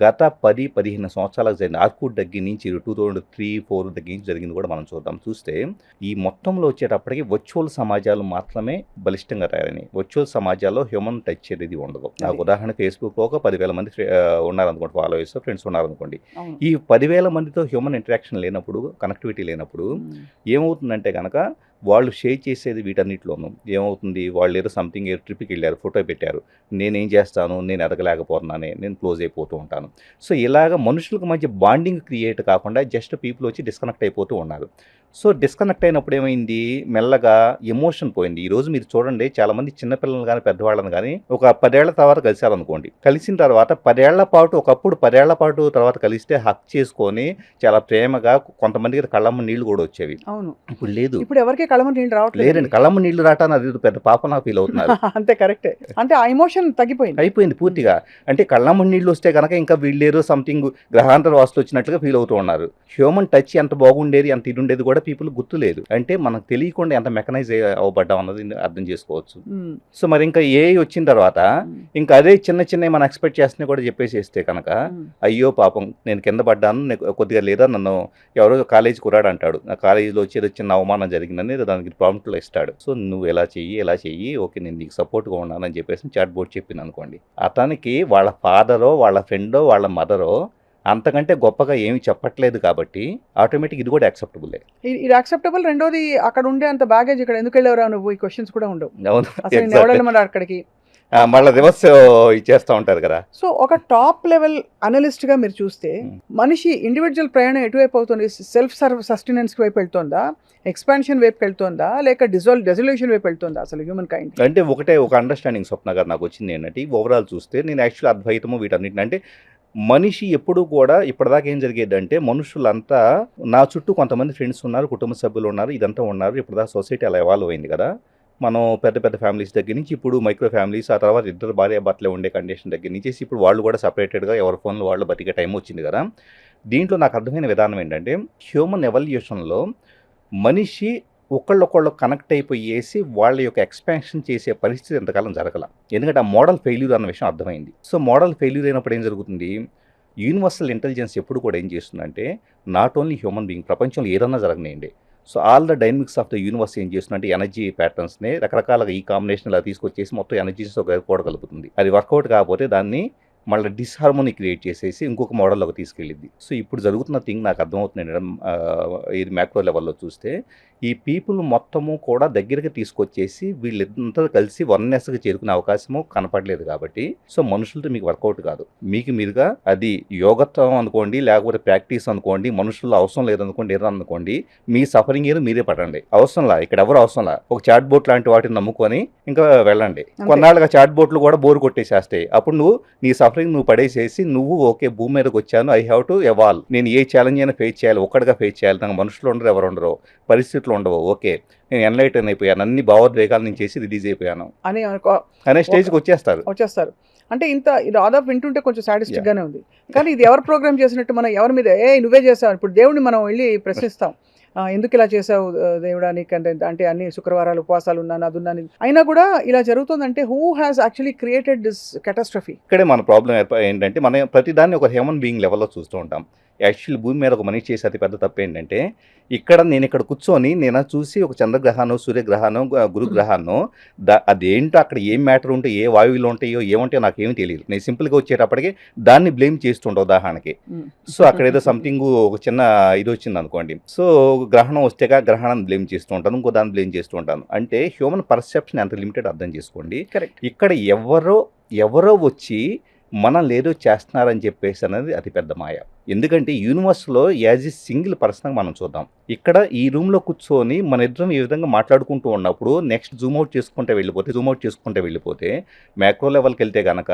గత 10-15 సంవత్సరాలకు జరిగిన ఆర్కుడ్ దగ్గర నుంచి 2003-4 దగ్గర నుంచి జరిగింది కూడా మనం చూస్తే ఈ మొత్తంలో వచ్చేటప్పటికి వర్చువల్ సమాజాలు మాత్రమే బలిష్టంగా తయారైనాయి. వర్చువల్ సమాజాల్లో హ్యూమన్ టచ్ అనేది ఉండదు. నాకు ఉదాహరణ ఫేస్బుక్ ఒక 10,000 మంది ఉన్నారనుకోండి, ఫాలోవర్స్ ఫ్రెండ్స్ ఉన్నారనుకోండి. ఈ 10,000 మందితో హ్యూమన్ ఇంటరాక్షన్ లేనప్పుడు, కనెక్టివిటీ లేనప్పుడు ఏమవుతుందంటే కనుక వాళ్ళు షేర్ చేసేది వీటన్నిటిలోనూ ఏమవుతుంది, వాళ్ళు ఏదో సంథింగ్ ట్రిప్కి వెళ్ళారు, ఫోటో పెట్టారు, నేనేం చేస్తాను, నేను ఎదగలేకపోతున్నానే, నేను క్లోజ్ అయిపోతూ ఉంటాను. సో ఇలాగ మనుషులకు మధ్య బాండింగ్ క్రియేట్ కాకుండా జస్ట్ పీపుల్ వచ్చి డిస్కనెక్ట్ అయిపోతూ ఉన్నారు. సో డిస్కనెక్ట్ అయినప్పుడు ఏమైంది, మెల్లగా ఎమోషన్ పోయింది. ఈరోజు మీరు చూడండి, చాలామంది చిన్నపిల్లలు కానీ పెద్దవాళ్ళని కానీ ఒక 10 ఏళ్ల తర్వాత కలిశారనుకోండి, కలిసిన తర్వాత 10 ఏళ్ల పాటు, ఒకప్పుడు 10 ఏళ్ల పాటు తర్వాత కలిస్తే హక్ చేసుకొని చాలా ప్రేమగా, కొంతమందికి కళ్ళమ్మ నీళ్లు కూడా వచ్చేవి. అవును. ఇప్పుడు లేదు. ఇప్పుడు ఎవరికి కళ్ళమ్మ నీళ్ళు రావట్లేదు. లేదండి, కళ్ళమ్మ నీళ్లు రావటాన్ని అది పెద్ద పాపలా ఫీల్ అవుతున్నారు. అంతే, కరెక్టే. అంటే ఆ ఎమోషన్ అయిపోయింది పూర్తిగా. అంటే కళ్ళమ్మ నీళ్లు వస్తే కనుక ఇంకా వీళ్ళేదో సంథింగ్ గ్రహాంతర వాస్తులు వచ్చినట్లుగా ఫీల్ అవుతూ ఉన్నారు. హ్యూమన్ టచ్ ఎంత బాగుండేది, ఎంత ఇది ఉండేది కూడా పీపుల్ గుర్తులేదు. అంటే మనకు తెలియకుండా ఎంత మెకనైజ్ అవ్వబడ్డాం అన్నది అర్థం చేసుకోవచ్చు. సో మరి ఇంకా ఏఐ వచ్చిన తర్వాత ఇంకా అదే చిన్న మనం ఎక్స్పెక్ట్ చేస్తున్నా కూడా చెప్పేసేస్తే కనుక అయ్యో పాపం నేను కింద పడ్డాను కొద్దిగా, లేదా నన్ను ఎవరో కాలేజీ కురాడు అంటాడు, నా కాలేజీలో వచ్చేది చిన్న అవమానం జరిగిందని దానికి ప్రాంప్ట్లో ఇస్తాడు. సో నువ్వు ఎలా చెయ్యి, ఓకే నేను నీకు సపోర్ట్గా ఉన్నానని చెప్పేసి చాట్ బోర్డ్ చెప్పింది అనుకోండి, అతనికి వాళ్ళ ఫాదరో, వాళ్ళ ఫ్రెండో, వాళ్ళ మదరో అంతకంటే గొప్పగా ఏమి చెప్పట్లేదు కాబట్టి ఆటోమేటిక్ ఇది కూడా యాక్సెప్టబుల్. ఇది యాక్సెప్టబుల్. రెండోది, అక్కడ ఉండే అంత బ్యాగేజ్ ఇక్కడ ఎందుకు వెళ్ళేవరా నువ్వు, ఈ క్వశ్చన్స్ కూడా ఉండవు. అవును, ఎవరు అక్కడికి మళ్ళీ రివర్స్ ఇచ్చేస్తూ ఉంటారు కదా. సో ఒక టాప్ లెవెల్ అనలిస్ట్గా మీరు చూస్తే మనిషి ఇండివిజువల్ ప్రయాణం ఎటువైపు అవుతుంది? సెల్ఫ్ సస్టెనెన్స్ వైపు వెళ్తుందా, ఎక్స్పాన్షన్ వైపు వెళ్తుందా, లేక డెజల్యూషన్ వైపు వెళ్తుందా అసలు హ్యూమన్ కైండ్? అంటే ఒక అండర్స్టాండింగ్ స్వప్న గారు నాకు వచ్చింది ఏంటంటే, ఓవరాల్ చూస్తే నేను యాక్చువల్లీ అద్వైతము వీటన్నిటిని, అంటే మనిషి ఎప్పుడు కూడా ఇప్పటిదాకా ఏం జరిగేదంటే మనుషులంతా నా చుట్టూ కొంతమంది ఫ్రెండ్స్ ఉన్నారు, కుటుంబ సభ్యులు ఉన్నారు, ఇదంతా ఉన్నారు. ఇప్పటిదాకా సొసైటీ అలా ఎవాల్వ్ అయింది కదా. మనం పెద్ద ఫ్యామిలీస్ దగ్గర నుంచి ఇప్పుడు మైక్రో ఫ్యామిలీస్, ఆ తర్వాత ఇద్దరు భార్యాభర్తలే ఉండే కండిషన్ దగ్గర నుంచి ఇప్పుడు వాళ్ళు కూడా సపరేటెడ్గా ఎవరి ఫోన్లో వాళ్ళు బతికే టైం వచ్చింది కదా. దీంట్లో నాకు అర్థమైన విధానం ఏంటంటే, హ్యూమన్ ఎవల్యూషన్లో మనిషి ఒకళ్ళొకళ్ళు కనెక్ట్ అయిపోయేసి వాళ్ళ యొక్క ఎక్స్పాన్షన్ చేసే పరిస్థితి ఎంతకాలం జరగల. ఎందుకంటే ఆ మోడల్ ఫెయిల్యూర్ అన్న విషయం అర్థమైంది. సో మోడల్ ఫెయిల్యూర్ అయినప్పుడు ఏం జరుగుతుంది, యూనివర్సల్ ఇంటెలిజెన్స్ ఎప్పుడు కూడా ఏం చేస్తుందంటే, నాట్ ఓన్లీ హ్యూమన్ బీయింగ్, ప్రపంచంలో ఏదన్నా జరగనేయండి, so all the dynamics of the universe ఏం చేస్తుందంటే ఎనర్జీ ప్యాటర్న్స్ని రకరకాలుగా ఈ కాంబినేషన్ ఇలా తీసుకొచ్చేసి మొత్తం ఎనర్జీస్ ఒక కూడగలుపుతుంది. అది వర్కౌట్ కాకపోతే దాన్ని మళ్ళీ డిస్హార్మోనీ క్రియేట్ చేసేసి ఇంకొక మోడల్లోకి తీసుకెళ్ళింది. సో ఇప్పుడు జరుగుతున్న థింగ్ నాకు అర్థమవుతుంది, ఇది మ్యాక్రో లెవెల్లో చూస్తే ఈ పీపుల్ మొత్తము కూడా దగ్గరికి తీసుకొచ్చేసి వీళ్ళంతా కలిసి వన్నెస్గా చేరుకునే అవకాశము కనపడలేదు. కాబట్టి సో మనుషులతో మీకు వర్కౌట్ కాదు, మీకు మీరుగా అది యోగత్వం అనుకోండి, లేకపోతే ప్రాక్టీస్ అనుకోండి, మనుషుల్లో అవసరం లేదనుకోండి, ఏదనుకోండి, మీ సఫరింగ్ ఏదో మీరే పడండి, అవసరంలా ఇక్కడ ఎవరు అవసరంలా. ఒక చాట్ బోట్ లాంటి వాటిని నమ్ముకొని ఇంకా వెళ్ళండి. కొన్నాళ్ళుగా చాట్ బోట్లు కూడా బోర్ కొట్టేసేస్తాయి. అప్పుడు నువ్వు నీ సఫరింగ్ నువ్వు పడేసేసి నువ్వు ఓకే భూమి మీదకి వచ్చాను, ఐ హ్యావ్ టు ఎవాల్వ్, నేను ఏ ఛాలెంజ్ అయినా ఫేస్ చేయాలి, ఒక్కడిగా ఫేస్ చేయాలి, నాకు మనుషులు ఉండరు, ఎవరు ఉండరు, పరిస్థితులు ఉండవు, ఓకే నేను ఎన్లైటన్ అయిపోయాను, అన్ని భావోద్వేగాలు నేను చేసి రిలీజ్ అయిపోయాను అనే స్టేజ్కి వచ్చేస్తారు. అంటే ఇంత ఇది దాదాపు వింటుంటే కొంచెం సాటిస్టిక్ గానే ఉంది. కానీ ఇది ఎవరు ప్రోగ్రామ్ చేసినట్టు, మనం ఎవరి మీద నువ్వే చేసావు, ఇప్పుడు దేవుడిని మనం వెళ్ళి ప్రశ్నిస్తాం, ఎందుకు ఇలా చేసావు దేవుడా నీకంటే, అంటే అన్ని శుక్రవారాలు ఉపవాసాలు ఉన్నాను, అది ఉన్నాను, అయినా కూడా ఇలా జరుగుతుందంటే who has actually created this catastrophe? ఇక్కడే మన ప్రాబ్లం ఏంటంటే మనం ప్రతిదాన్ని ఒక హ్యూమన్ బీయింగ్ లెవెల్లో చూస్తూ ఉంటాం. యాక్చువల్లీ భూమి మీద ఒక మనిషి చేసే అతి పెద్ద తప్పు ఏంటంటే, నేను ఇక్కడ కూర్చొని నేను చూసి ఒక చంద్రగ్రహానో సూర్యగ్రహానో గురుగ్రహానో అదేంటో అక్కడ ఏం మ్యాటర్ ఉంటే ఏ వాయువులు ఉంటాయో ఏముంటాయో నాకేమీ తెలియదు. నేను సింపుల్గా వచ్చేటప్పటికి దాన్ని బ్లేమ్ చేస్తుంటా ఉదాహరణకి. సో అక్కడ ఏదో సంథింగ్ ఒక చిన్న ఇది వచ్చింది అనుకోండి, సో గ్రహణం వస్తే గ్రహణాన్ని బ్లేమ్ చేస్తూ ఉంటాను, ఇంకో దాన్ని బ్లేమ్ చేస్తూ ఉంటాను. అంటే హ్యూమన్ పర్సెప్షన్ ఎంత లిమిటెడ్ అర్థం చేసుకోండి. ఇక్కడ ఎవరో వచ్చి మనం లేదో చేస్తున్నారని చెప్పేసి అనేది అతిపెద్ద మాయ. ఎందుకంటే యూనివర్స్లో యాజ్ ఏ సింగిల్ పర్సన్గా మనం చూద్దాం. ఇక్కడ ఈ రూమ్లో కూర్చొని మన ఇద్దరం ఈ విధంగా మాట్లాడుకుంటూ ఉన్నప్పుడు నెక్స్ట్ జూమ్ అవుట్ చేసుకుంటే వెళ్ళిపోతే మ్యాక్రో లెవెల్కి వెళ్తే కనుక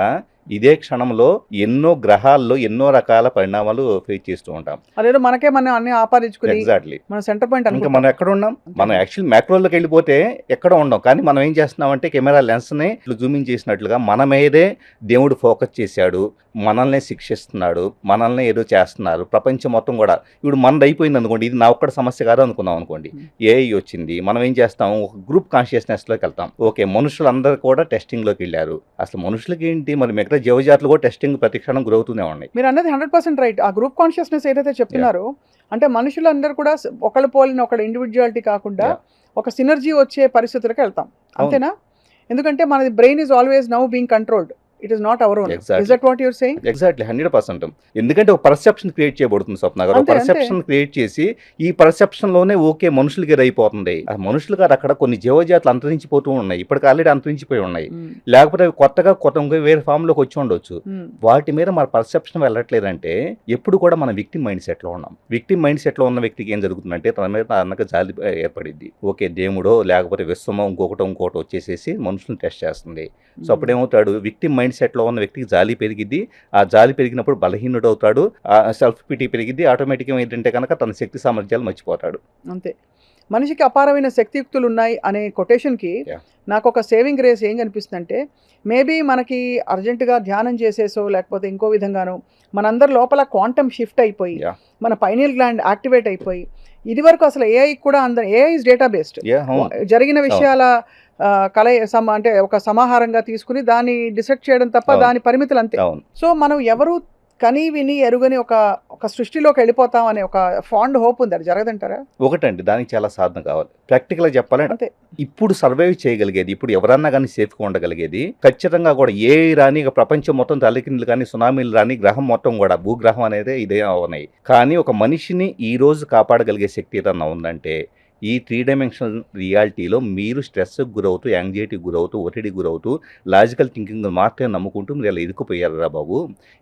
ఇదే క్షణంలో ఎన్నో గ్రహాల్లో ఎన్నో రకాల పరిణామాలు ఫేస్ చేస్తూ ఉంటాం. అదేదో మనకే మనం అన్ని ఆపాదించుకుని ఎగ్జాక్ట్లీ మన సెంటర్ పాయింట్ ఇంకా మనం ఎక్కడ ఉన్నాం, మనం యాక్చువల్ మ్యాక్రోలోకి వెళ్ళిపోతే ఎక్కడ ఉండం. కానీ మనం ఏం చేస్తున్నాం అంటే కెమెరా లెన్స్ని ఇట్లా జూమింగ్ చేసినట్లుగా మన మీదే దేవుడు ఫోకస్ చేశాడు, మనల్ని శిక్షిస్తున్నాడు, మనల్ని ఏదో చేస్తున్నారు. ప్రపంచం మొత్తం కూడా ఇప్పుడు మనది అయిపోయింది అనుకోండి, ఇది నా ఒక్కడ సమస్య కాదు అనుకున్నాం అనుకోండి, ఏఐ వచ్చింది, మనం ఏం చేస్తాం, ఒక గ్రూప్ కాన్షియస్నెస్లోకి వెళ్తాం. ఓకే మనుషులందరూ కూడా టెస్టింగ్లోకి వెళ్ళారు, అసలు మనుషులకి ఏంటి, మరి మిగతా జీవజాతులు కూడా టెస్టింగ్ ప్రతి క్షణం గ్రౌతూనే ఉన్నాయి. మీరు అన్నది 100% రైట్. ఆ గ్రూప్ కాన్షియస్నెస్ ఏదైతే చెప్తున్నారో, అంటే మనుషులందరూ కూడా ఒకళ్ళు పోలిన ఒకళ్ళ ఇండివిజువాలిటీ కాకుండా ఒక సినర్జీ వచ్చే పరిస్థితులకు వెళ్తాం, అంతేనా? ఎందుకంటే మనది brain is always now being controlled, it is not our own. Is that what you're saying? Exactly 100%. ఎందుకంటే ఒక పర్సెప్షన్ క్రియేట్ చేయబడుతుంది స్వప్న గారు. పర్సెప్షన్ క్రియేట్ చేసి ఈ పర్సెప్షన్ లోనే ఓకే మనుషులకి అయిపోతుంది. ఆ మనుషులు గారు అక్కడ కొన్ని జీవజాతులు అంతరించిపోతూ ఉన్నాయి, ఇప్పటికి ఆల్రెడీ అంతరించిపోయి ఉన్నాయి, లేకపోతే కొత్తగా వేరే ఫామ్ లోకి వచ్చి ఉండొచ్చు. వాటి మీద మన పర్సెప్షన్ వెళ్ళట్లేదంటే ఎప్పుడు కూడా మన విక్టిమ్ మైండ్ సెట్ లో ఉన్నాం. విక్టిమ్ మైండ్ సెట్ లో ఉన్న వ్యక్తికి ఏం జరుగుతుందంటే తన మీద అన్నక జాలి ఏర్పడింది. ఓకే దేవుడో లేకపోతే విశ్వమో ఇంకొకటి వచ్చేసేసి మనుషులను టెస్ట్ చేస్తుంది. సో అప్పుడేమవుతాడు, విక్టిమ్ మైండ్ సెట్లో ఉన్న వ్యక్తికి జాలి పెరిగిద్ది. ఆ జాలి పెరిగినప్పుడు బలహీనుడు అవుతాడు, సెల్ఫ్ పిటీ పెరిగిద్ది. ఆటోమేటిక్గా ఏంటంటే కనుక తన శక్తి సామర్థ్యాలు మర్చిపోతాడు. అంతే. మనిషికి అపారమైన శక్తియుక్తులు ఉన్నాయి అనే కొటేషన్కి నాకు ఒక సేవింగ్ రేస్ ఏం కనిపిస్తుంది అంటే, మేబీ మనకి అర్జెంటుగా ధ్యానం చేసేసో లేకపోతే ఇంకో విధంగానో మనందరి లోపల క్వాంటమ్ షిఫ్ట్ అయిపోయి మన పైనియల్ గ్లాండ్ యాక్టివేట్ అయిపోయి, ఇది వరకు అసలు ఏఐ కూడా ఏఐ ఇస్ డేటా బేస్డ్, జరిగిన విషయాల అంటే ఒక సమాహారంగా తీసుకుని దాన్ని డిసెక్ట్ చేయడం తప్ప దాని పరిమితులు అంతే. సో మనం ఎవరు కని విని ఎరుగని ఒక సృష్టిలోకి వెళ్ళిపోతాం అనే ఒక ఫాండ్ హోప్ ఉంది, అది జరగదంటారా? ఒకటండి, దానికి చాలా సాధన కావాలి. ప్రాక్టికల్గా చెప్పాలంటే ఇప్పుడు సర్వైవ్ చేయగలిగేది, ఇప్పుడు ఎవరన్నా కానీ సేఫ్గా ఉండగలిగేది ఖచ్చితంగా కూడా ఏ రాని ప్రపంచం మొత్తం తలకిందులు కానీ సునామీలు రాని గ్రహం మొత్తం కూడా భూగ్రహం అనేది ఇదే ఉన్నాయి. కానీ ఒక మనిషిని ఈ రోజు కాపాడగలిగే శక్తి ఏదన్నా ఉందంటే ఈ 3 డైమెన్షనల్ రియాలిటీలో మీరు స్ట్రెస్కి గురవుతూ, యాంగ్జైటీకి గురవుతూ, ఒత్తిడికి గురవుతూ, లాజికల్ థింకింగ్ మాత్రమే నమ్ముకుంటూ మీరు ఇలా ఇరుక్కుపోయారు రా బాబు.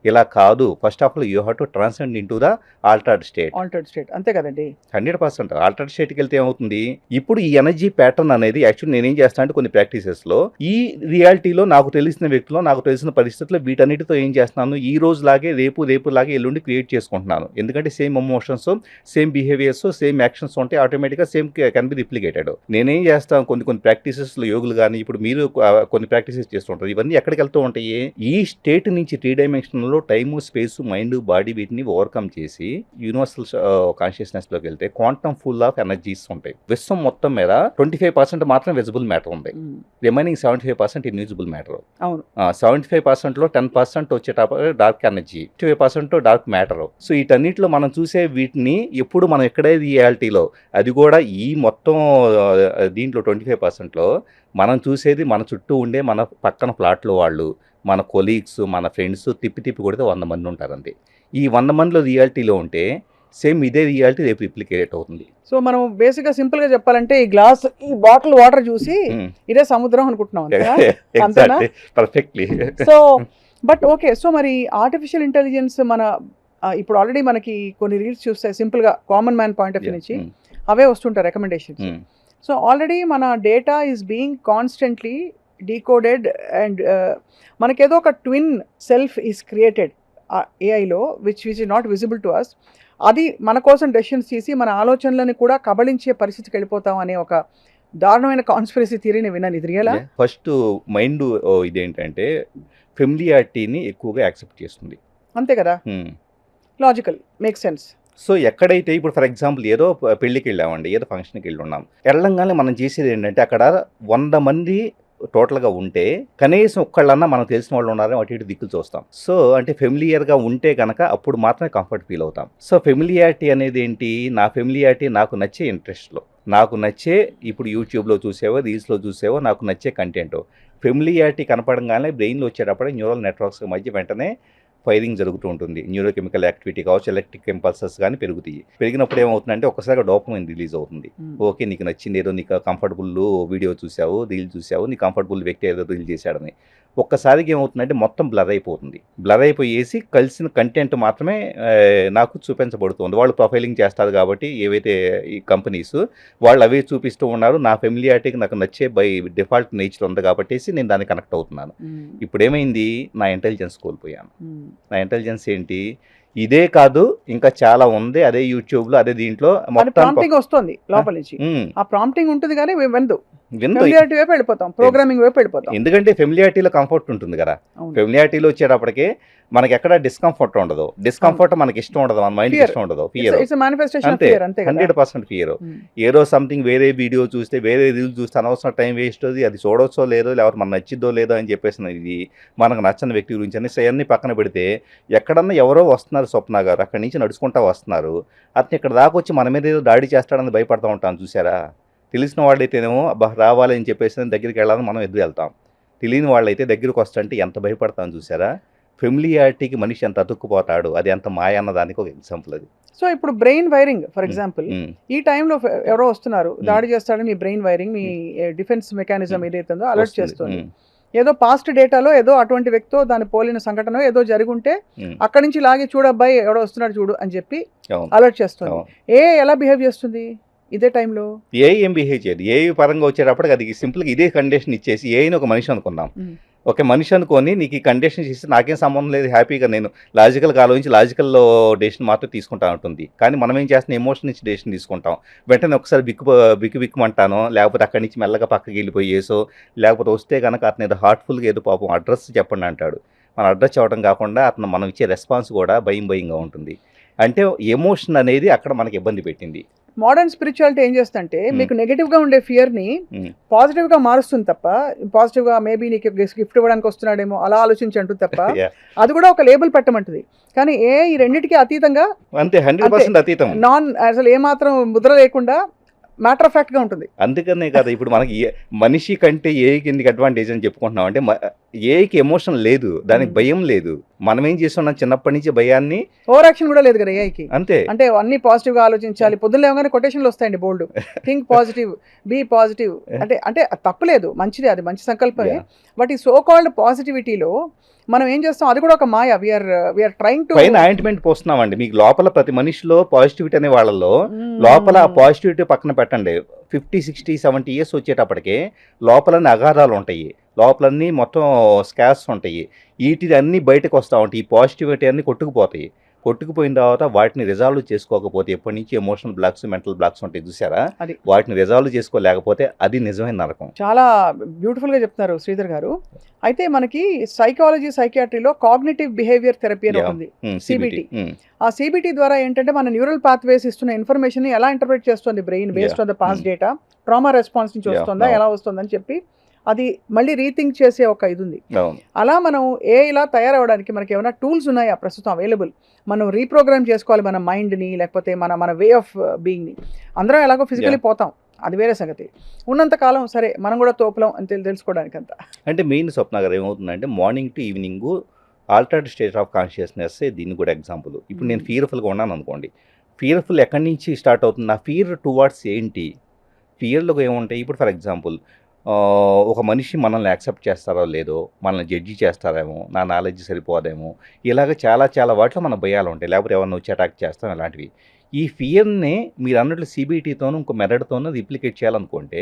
ఇలా కాదు. First of all you have to transcend in to the altered state. అంతే కదండి. 100%. ఆల్టర్డ్ స్టేట్కి వెళ్తే ఏమవుతుంది, ఇప్పుడు ఈ ఎనర్జీ ప్యాటర్న్ అనేది యాక్చువల్లీ నేనేం చేస్తాను అంటే కొన్ని ప్రాక్టీసెస్లో ఈ రియాలిటీలో నాకు తెలిసిన వ్యక్తిలో నాకు తెలిసిన పరిస్థితుల్లో వీటన్నిటితో ఏం చేస్తున్నాను, ఈ రోజు లాగే రేపు లాగే ఎల్లుండి క్రియేట్ చేసుకుంటున్నాను. ఎందుకంటే same emotions, same behaviours, same actions ఉంటాయి, ఆటోమేటిక్గా సేమ్ కెన్ బి రిప్లికేటెడ్. నేనేం చేస్తాను కొన్ని ప్రాక్టీసెస్లో యోగులు కానీ ఇప్పుడు మీరు కొన్ని ప్రాక్టీసెస్ చేస్తుంటారు, ఇవన్నీ ఎక్కడికి వెళ్తూ ఉంటాయి, ఈ స్టేట్ నుంచి 3 డైమెన్షన్లో టైము, స్పేస్, మైండ్, బాడీ వీటిని ఓవర్కమ్ చేసి యూనివర్సల్ కాన్షియస్నెస్లోకి వెళ్తే క్వాంటమ్ ఫుల్ ఆఫ్ ఎనర్జీస్ ఉంటాయి. విశ్వం మొత్తం మీద 25% మాత్రం విజిబుల్ మ్యాటర్ ఉంది, రిమైనింగ్ 75% ఇన్విజిబుల్ మ్యాటర్. 75%లో 10% వచ్చేటప్పుడు dark energy, 25% dark matter. So వీటన్నిటిలో మనం చూసే వీటిని ఎప్పుడు మనం ఎక్కడే రియాలిటీలో అది కూడా ఈ మొత్తం దీంట్లో 25%లో మనం చూసేది మన చుట్టూ ఉండే మన పక్కన ప్లాట్లో వాళ్ళు, మన కొలీగ్స్, మన ఫ్రెండ్స్ తిప్పి కొడితే 100 మంది ఉంటారు అంతే. ఈ 100 మందిలో రియాలిటీలో ఉంటే సేమ్ ఇదే రియాలిటీ రేపు రిప్లికేట్ అవుతుంది. సో మనం బేసిక్గా సింపుల్గా చెప్పాలంటే ఈ బాటిల్ వాటర్ చూసి ఇదే సముద్రం అనుకుంటున్నాం. Perfectly. So but okay, so మరి ఆర్టిఫిషియల్ ఇంటెలిజెన్స్ మన ఇప్పుడు ఆల్రెడీ మనకి కొన్ని రీల్స్ చూస్తే సింపుల్గా common man point of view నుంచి అవే వస్తుంటాయి రికమెండేషన్స్. సో ఆల్రెడీ మన data is being constantly decoded and మనకేదో ఒక ట్విన్ సెల్ఫ్ ఈస్ క్రియేటెడ్ ఏఐలో which is not visible to us. అది మన కోసం డెసిషన్స్ తీసి మన ఆలోచనలను కూడా కబళించే పరిస్థితికి వెళ్ళిపోతాం అనే ఒక దారుణమైన కాన్స్పిరసీ థియరీని విన్నాను. ఇది రియలా? ఫస్ట్ మైండ్ ఇదేంటంటే ఫెమిలియారిటీని ఎక్కువగా యాక్సెప్ట్ చేస్తుంది. అంతే కదా, లాజికల్, మేక్ సెన్స్. సో ఎక్కడైతే ఇప్పుడు ఫర్ ఎగ్జాంపుల్ ఏదో పెళ్ళికి వెళ్ళామండి, ఏదో ఫంక్షన్కి వెళ్ళి ఉన్నాం, వెళ్ళంగానే మనం చేసేది ఏంటంటే అక్కడ 100 మంది టోటల్గా ఉంటే కనీసం ఒక్కళ్ళన్నా మనం తెలిసిన వాళ్ళు ఉన్నారని అటు ఇటు దిక్కులు చూస్తాం. సో అంటే ఫెమిలియర్గా ఉంటే కనుక అప్పుడు మాత్రమే కంఫర్ట్ ఫీల్ అవుతాం. సో ఫెమిలియారిటీ అనేది ఏంటి? నా ఫెమిలియారిటీ నాకు నచ్చే ఇంట్రెస్ట్లో, నాకు నచ్చే ఇప్పుడు యూట్యూబ్లో చూసేవో రీల్స్లో చూసేవో నాకు నచ్చే కంటెంట్. ఫెమిలియారిటీ కనపడంగానే బ్రెయిన్లో వచ్చేటప్పుడు న్యూరల్ నెట్వర్క్స్ మధ్య వెంటనే ఫైరింగ్ జరుగుతూ ఉంటుంది. న్యూరోకెమికల్ యాక్టివిటీ కావచ్చు, ఎలక్ట్రిక్ ఇంపల్సెస్ కానీ పెరుగుతాయి. పెరిగినప్పుడు ఏమవుతుందంటే ఒక్కసారిగా డోపమైన్ రిలీజ్ అవుతుంది. ఓకే, నీకు నచ్చింది ఏదో, నీకు కంఫర్టబుల్ వీడియో చూసావు, రీల్ చూసావు, నీ కంఫర్టబుల్ వ్యక్తి ఏదో రీల్ చేశాడని ఒక్కసారిగా ఏమవుతుందంటే మొత్తం బ్లర్ అయిపోతుంది. బ్లర్ అయిపోయేసి కలిసిన కంటెంట్ మాత్రమే నాకు చూపించబడుతుంది. వాళ్ళు ప్రొఫైలింగ్ చేస్తారు కాబట్టి ఏవైతే ఈ కంపెనీస్ వాళ్ళు అవే చూపిస్తూ ఉన్నారు. నా ఫెమిలియారిటీకి నాకు నచ్చే బై డిఫాల్ట్ నేచర్ ఉంది కాబట్టి నేను దాన్ని కనెక్ట్ అవుతున్నాను. ఇప్పుడు ఏమైంది? నా ఇంటెలిజెన్స్ కోల్పోయాను. నా ఇంటెలిజెన్స్ ఏంటి? ఇదే కాదు ఇంకా చాలా ఉంది. అదే యూట్యూబ్లో, అదే దీంట్లో ప్రాంప్టింగ్ వస్తుంది లోపల నుంచి. ఆ ప్రాంప్టింగ్ ఉంటుంది కానీ ఫెమిలియారిటీ వైపు వెళ్ళిపోతాం, ప్రోగ్రామింగ్ వైపు వెళ్ళిపోతాం. ఎందుకంటే ఫెమిలియారిటీలో కంఫర్ట్ ఉంటుంది కదా. ఫెమిలియారిటీలో వచ్చేటప్పటికి మనకి ఎక్కడ డిస్కంఫర్ట్ ఉండదు. డిస్కంఫర్ట్ మనకి ఇష్టం ఉండదు, మన మైండ్ ఇష్టం ఉండదు. Fear, 100% fear. ఏదో సంథింగ్ వేరే వీడియో చూస్తే, వేరే రీల్ చూస్తే అనవసరం టైం వేస్ట్, అది చూడవచ్చో లేదో, లేకపోతే మనకు నచ్చిద్దో లేదో అని చెప్పేసి ఇది మనకు నచ్చని వ్యక్తి గురించి అని అన్ని పక్కన పెడితే ఎక్కడన్నా ఎవరో వస్తున్నారు, స్వప్న గారు అక్కడి నుంచి నడుచుకుంటా వస్తున్నారు, అతను ఇక్కడ దాకా వచ్చి మన మీద ఏదో దాడి చేస్తాడని భయపడతా ఉంటాను చూసారా. తెలిసిన వాళ్ళైతేనేమో రావాలని చెప్పేసి దగ్గరికి వెళ్ళాలని మనం ఎదురు వెళ్తాం. తెలియని వాళ్ళైతే దగ్గరికి వస్తుంటే ఎంత భయపడతాం చూసారా. ఫెమిలియారిటీకి మనిషి ఎంత అతుక్కుపోతాడు, అది ఎంత మాయ అన్న దానికి ఒక ఎగ్జాంపుల్ అది. సో ఇప్పుడు బ్రెయిన్ వైరింగ్ ఫర్ ఎగ్జాంపుల్, ఈ టైంలో ఎవరో వస్తున్నారు, దాడి చేస్తాడని మీ బ్రెయిన్ వైరింగ్, మీ డిఫెన్స్ మెకానిజం ఏదైతుందో అలర్ట్ చేస్తుంది. ఏదో పాస్ట్ డేటాలో ఏదో అటువంటి వ్యక్తితో దాని పోలిన సంఘటన ఏదో జరుగుంటే అక్కడి నుంచి లాగి చూడబ్బాయి ఎవడో వస్తున్నాడు చూడు అని చెప్పి అలర్ట్ చేస్తుంది. ఎలా బిహేవ్ చేస్తుంది ఇదే టైంలో? ఏం బిహేవ్ చేయదు. ఏ పరంగా వచ్చేటప్పటికి అది సింపుల్గా ఇదే కండిషన్ ఇచ్చేసి, ఏని ఒక మనిషి అనుకున్నాం, ఒక మనిషి అనుకొని నీకు ఈ కండిషన్ ఇస్తే నాకేం సంబంధం లేదు, హ్యాపీగా నేను లాజికల్గా ఆలోచించి లాజికల్లో డెసిషన్ మాత్రం తీసుకుంటా ఉంటుంది. కానీ మనం ఏం చేస్తున్నాం, ఎమోషన్ నుంచి డెసిషన్ తీసుకుంటాం. వెంటనే ఒకసారి బిక్కుమంటానో, లేకపోతే అక్కడి నుంచి మెల్లగా పక్కకి వెళ్ళిపోయేసో, లేకపోతే వస్తే కనుక అతను ఏదో హార్ట్ఫుల్గా ఏదో పాపం అడ్రస్ చెప్పండి అంటాడు. మన అడ్రస్ చెప్పడం కాకుండా అతను మనం ఇచ్చే రెస్పాన్స్ కూడా భయంగా ఉంటుంది. అంటే ఎమోషన్ అనేది అక్కడ మనకి ఇబ్బంది పెట్టింది. మోడర్న్ స్పిరిచువాలిటీ ఏం చేస్తుంటే మీకు నెగటివ్గా ఉండే ఫియర్ని పాజిటివ్గా మారుస్తుంది తప్ప, పాజిటివ్గా మేబీ నీకు గిఫ్ట్ ఇవ్వడానికి వస్తున్నాడేమో అలా ఆలోచించి అంటుంది తప్ప, అది కూడా ఒక లేబుల్ పెట్టమంటుంది. కానీ ఈ రెండింటికి అతీతంగా, అంతే 100% అతీతం, అసలు ఏమాత్రం ముద్ర లేకుండా మ్యాటర్ ఆఫ్ ఫ్యాక్ట్గా ఉంటుంది. అందుకనే కదా ఇప్పుడు మనకి మనిషి కంటే ఏకి ఎందుకు అడ్వాంటేజ్ అని చెప్పుకుంటున్నాం అంటే, ఏకి ఎమోషన్ లేదు, దానికి భయం లేదు. మనం ఏం చేస్తున్నాం, చిన్నప్పటి నుంచి భయాన్ని, ఓవర్ యాక్షన్ కూడా లేదు కదా ఏఐకి. అంతే, అంటే అన్ని పాజిటివ్గా ఆలోచించాలి. పొద్దున్న లేవగానే కొటేషన్లు వస్తాయండి బోల్డ్, థింక్ పాజిటివ్, బీ పాజిటివ్. అంటే తప్పులేదు, మంచిది, అది మంచి సంకల్పమే. బట్ ఈ సో కాల్డ్ పాజిటివిటీలో మనం ఏం చేస్తాం, అది కూడా ఒక మాయ. వీఆర్ ట్రైంగ్ టు పైన ఆయింట్మెంట్ పోస్తున్నామండి. మీకు లోపల ప్రతి మనిషిలో పాజిటివిటీ అనే వాళ్ళలో లోపల ఆ పాజిటివిటీ పక్కన పెట్టండి. 50, 60, 70 ఇయర్స్ వచ్చేటప్పటికే లోపలన్నీ అగాధాలు ఉంటాయి, లోపలన్నీ మొత్తం స్కార్స్ ఉంటాయి. వీటిని అన్నీ బయటకు వస్తూ ఉంటాయి. ఈ పాజిటివిటీ అన్నీ కొట్టుకుపోతాయి. కొట్టుకుపోయిన తర్వాత వాటిని రిజాల్వ్ చేసుకోకపోతే, ఎప్పటి నుంచి ఎమోషనల్ బ్లాక్స్, మెంటల్ బ్లాక్స్ ఉంటాయి చూసారా, వాటిని రిజాల్వ్ చేసుకోలేకపోతే అది నిజమైన నరకం. చాలా బ్యూటిఫుల్గా చెప్తున్నారు శ్రీధర్ గారు. అయితే మనకి సైకాలజీ, సైకియాట్రీలో కాగ్నిటివ్ బిహేవియర్ థెరపీ అని ఉంది, సిబిటి. ఆ సిబిటి ద్వారా ఏంటంటే మన న్యూరల్ పాత్వేస్ ఇస్తున్న ఇన్ఫర్మేషన్ ఎలా ఇంటర్ప్రిట్ చేస్తుంది brain based on the past data, trauma response నుంచి వస్తుందా, ఎలా వస్తుందని చెప్పి అది మళ్ళీ రీథింక్ చేసే ఒక ఇది ఉంది. అలా మనం ఇలా తయారవడానికి మనకి ఏమైనా టూల్స్ ఉన్నాయా ప్రస్తుతం అవైలబుల్? మనం రీప్రోగ్రామ్ చేసుకోవాలి మన మైండ్ని, లేకపోతే మన వే ఆఫ్ బీయింగ్ని. అందరం ఎలాగో ఫిజికలీ పోతాం, అది వేరే సంగతి. ఉన్నంతకాలం సరే మనం కూడా తోపులం అని తెలుసుకోవడానికి అంతా. అంటే మెయిన్ స్వప్న గారు ఏమవుతుందంటే, morning to evening altered state of consciousness దీన్ని కూడా ఎగ్జాంపుల్. ఇప్పుడు నేను ఫియర్ఫుల్గా ఉన్నాను అనుకోండి, ఫియర్ఫుల్ ఎక్కడి నుంచి స్టార్ట్ అవుతుంది, నా ఫియర్ టువార్డ్స్ ఏంటి? ఫియర్లో ఏముంటాయి? ఇప్పుడు ఫర్ ఎగ్జాంపుల్ ఒక మనిషి మనల్ని యాక్సెప్ట్ చేస్తారో లేదో, మనల్ని జడ్జి చేస్తారేమో, నా నాలెడ్జ్ సరిపోదేమో, ఇలాగ చాలా వాటిలో మన భయాలు ఉంటాయి. లేకపోతే ఎవరిని వచ్చి అటాక్ చేస్తాం, ఇలాంటివి. ఈ ఫియర్ని మీరు అన్నట్లు సిబిటీతోనూ ఇంకో మెథడ్తోనూ రిప్లికేట్ చేయాలనుకుంటే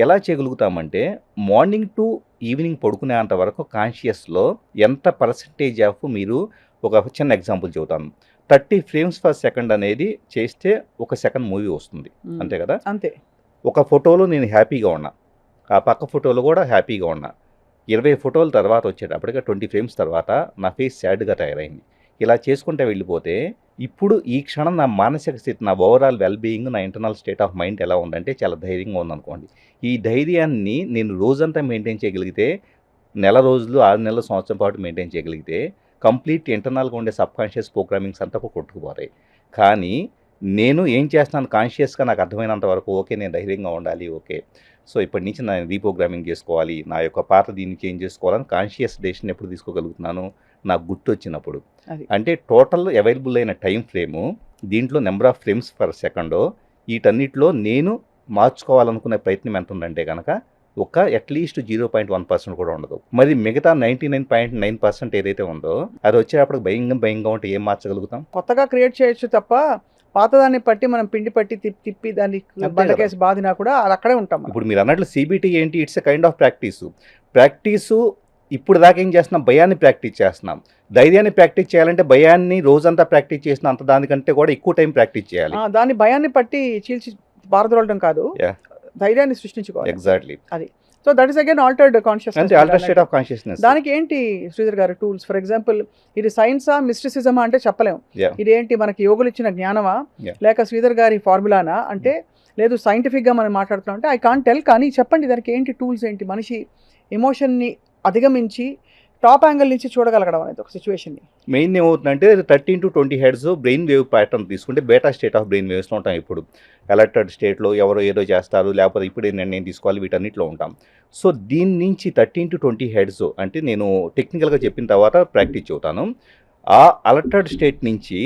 ఎలా చేయగలుగుతామంటే మార్నింగ్ టు ఈవినింగ్ పడుకునేంత వరకు కాన్షియస్లో ఎంత పర్సంటేజ్ ఆఫ్ మీరు ఒక చిన్న ఎగ్జాంపుల్ చెబుతాను. 30 frames per second అనేది చేస్తే ఒక సెకండ్ మూవీ వస్తుంది, అంతే కదా? అంతే. ఒక ఫోటోలో నేను హ్యాపీగా ఉన్నా, ఆ పక్క ఫోటోలో కూడా హ్యాపీగా ఉన్నా, 20 ఫోటోల తర్వాత వచ్చేటప్పటికి 20 frames తర్వాత నా ఫేస్ సాడ్గా తయారైంది. ఇలా చేసుకుంటే వెళ్ళిపోతే ఇప్పుడు ఈ క్షణం నా మానసిక స్థితి, నా ఓవరాల్ వెల్బీయింగ్, నా ఇంటర్నల్ స్టేట్ ఆఫ్ మైండ్ ఎలా ఉందంటే చాలా ధైర్యంగా ఉందనుకోండి. ఈ ధైర్యాన్ని నేను రోజంతా మెయింటైన్ చేయగలిగితే, నెల రోజులు, 6 నెలలు, సంవత్సరం పాటు మెయింటైన్ చేయగలిగితే కంప్లీట్ ఇంటర్నల్గా ఉండే సబ్ కాన్షియస్ ప్రోగ్రామింగ్స్ అంతా కొట్టుకుపోతాయి. కానీ నేను ఏం చేస్తున్నాను కాన్షియస్గా నాకు అర్థమైనంత వరకు ఓకే నేను ధైర్యంగా ఉండాలి, ఓకే సో ఇప్పటి నుంచి నేను రీప్రోగ్రామింగ్ చేసుకోవాలి, నా యొక్క పాత దీన్ని చేంజ్ చేసుకోవాలని కాన్షియస్ డెసిషన్ ఎప్పుడు తీసుకోగలుగుతున్నాను, నాకు గుర్తు వచ్చినప్పుడు. అంటే టోటల్ అవైలబుల్ అయిన టైం ఫ్రేము, దీంట్లో number of frames per second, వీటన్నిటిలో నేను మార్చుకోవాలనుకునే ప్రయత్నం ఎంత ఉందంటే కనుక ఒక అట్లీస్ట్ 0.1% కూడా ఉండదు. మరి మిగతా 99.9% ఏదైతే ఉందో అది వచ్చేటప్పుడు భయంగా ఉంటే ఏం మార్చగలుగుతాం? కొత్తగా క్రియేట్ చేయొచ్చు తప్ప పాతదాన్ని పట్టి మనం పిండి పట్టి తిప్పి దాన్ని బండకేసి బాధినా కూడా అది అక్కడే ఉంటాం. ఇప్పుడు మీరు అన్నట్లు సిబిటి ఏంటి, it's a kind of practice. ఇప్పుడు దాకా ఏం చేస్తున్నాం, భయాన్ని ప్రాక్టీస్ చేస్తున్నాం. ధైర్యాన్ని ప్రాక్టీస్ చేయాలంటే భయాన్ని రోజంతా ప్రాక్టీస్ చేసిన అంత దానికంటే కూడా ఎక్కువ టైం ప్రాక్టీస్ చేయాలి. దాన్ని భయాన్ని పట్టి చీల్చి పారదోలడం కాదు, ధైర్యాన్ని సృష్టించుకోవాలి. ఎగ్జాక్ట్లీ అది. So that is again altered consciousness, altered state of consciousness. దానికి ఏంటి శ్రీధర్ గారు టూల్స్? ఫర్ ఎగ్జాంపుల్ ఇది సైన్సా మిస్టిసిజమా అంటే చెప్పలేము. ఇది ఏంటి మనకి యోగులు ఇచ్చిన జ్ఞానమా లేక శ్రీధర్ గారి ఫార్ములానా అంటే లేదు సైంటిఫిక్గా మనం మాట్లాడుతున్నాం అంటే ఐ కాంట్ టెల్. కానీ చెప్పండి దానికి ఏంటి టూల్స్ ఏంటి? మనిషి ఎమోషన్ని అధిగమించి టాప్ యాంగిల్ నుంచి చూడగలగడం అనేది ఒక సిచ్యువేషన్ని. మెయిన్ ఏమవుతుందంటే 13 to 20 hertz brain wave pattern తీసుకుంటే బేటా స్టేట్ ఆఫ్ బ్రెయిన్ వేవ్స్లో ఉంటాం. ఇప్పుడు అలర్టెడ్ స్టేట్లో ఎవరో ఏదో చేస్తారు, లేకపోతే ఇప్పుడే నిర్ణయం తీసుకోవాలి, వీటన్నిటిలో ఉంటాం. సో దీని నుంచి 13 to 20 హెర్ట్జ్ అంటే నేను టెక్నికల్గా చెప్పిన తర్వాత ప్రాక్టీస్ చెబుతాను. ఆ అలర్టెడ్ స్టేట్ నుంచి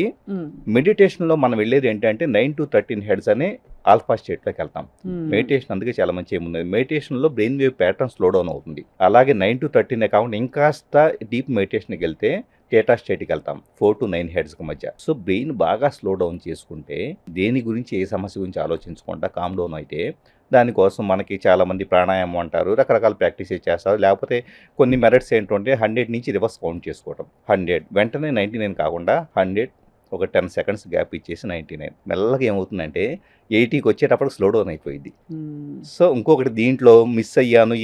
మెడిటేషన్లో మనం వెళ్ళేది ఏంటంటే 9 to 13 హెర్ట్జ్ అనే ఆల్ఫా స్టేట్లోకి వెళ్తాం. మెడిటేషన్ అందుకే చాలా మంచి ఏముంది, మెడిటేషన్లో brain wave pattern slow down అవుతుంది. అలాగే 9 to 13 కాకుండా ఇంకాస్త డీప్ మెడిటేషన్కి వెళ్తే థీటా స్టేట్కి వెళ్తాం 4 to 9 హెర్ట్జ్కి మధ్య. సో బ్రెయిన్ బాగా స్లో డౌన్ చేసుకుంటే దేని గురించి ఏ సమస్య గురించి ఆలోచించకుండా కామ్ డౌన్ అయితే దానికోసం మనకి చాలామంది ప్రాణాయామం అంటారు, రకరకాల ప్రాక్టీస్ చేస్తారు. లేకపోతే కొన్ని మెథడ్స్ ఏంటంటే 100 నుంచి రివర్స్ కౌంట్ చేసుకోవడం. 100 వెంటనే 99 కాకుండా 100 ఒక 10 seconds గ్యాప్ ఇచ్చేసి 99 మెల్లగా ఏమవుతుందంటే 80కి వచ్చేటప్పుడు స్లో డౌన్ అయిపోయింది. సో ఇంకొకటి దీంట్లో మిస్ అయ్యాను,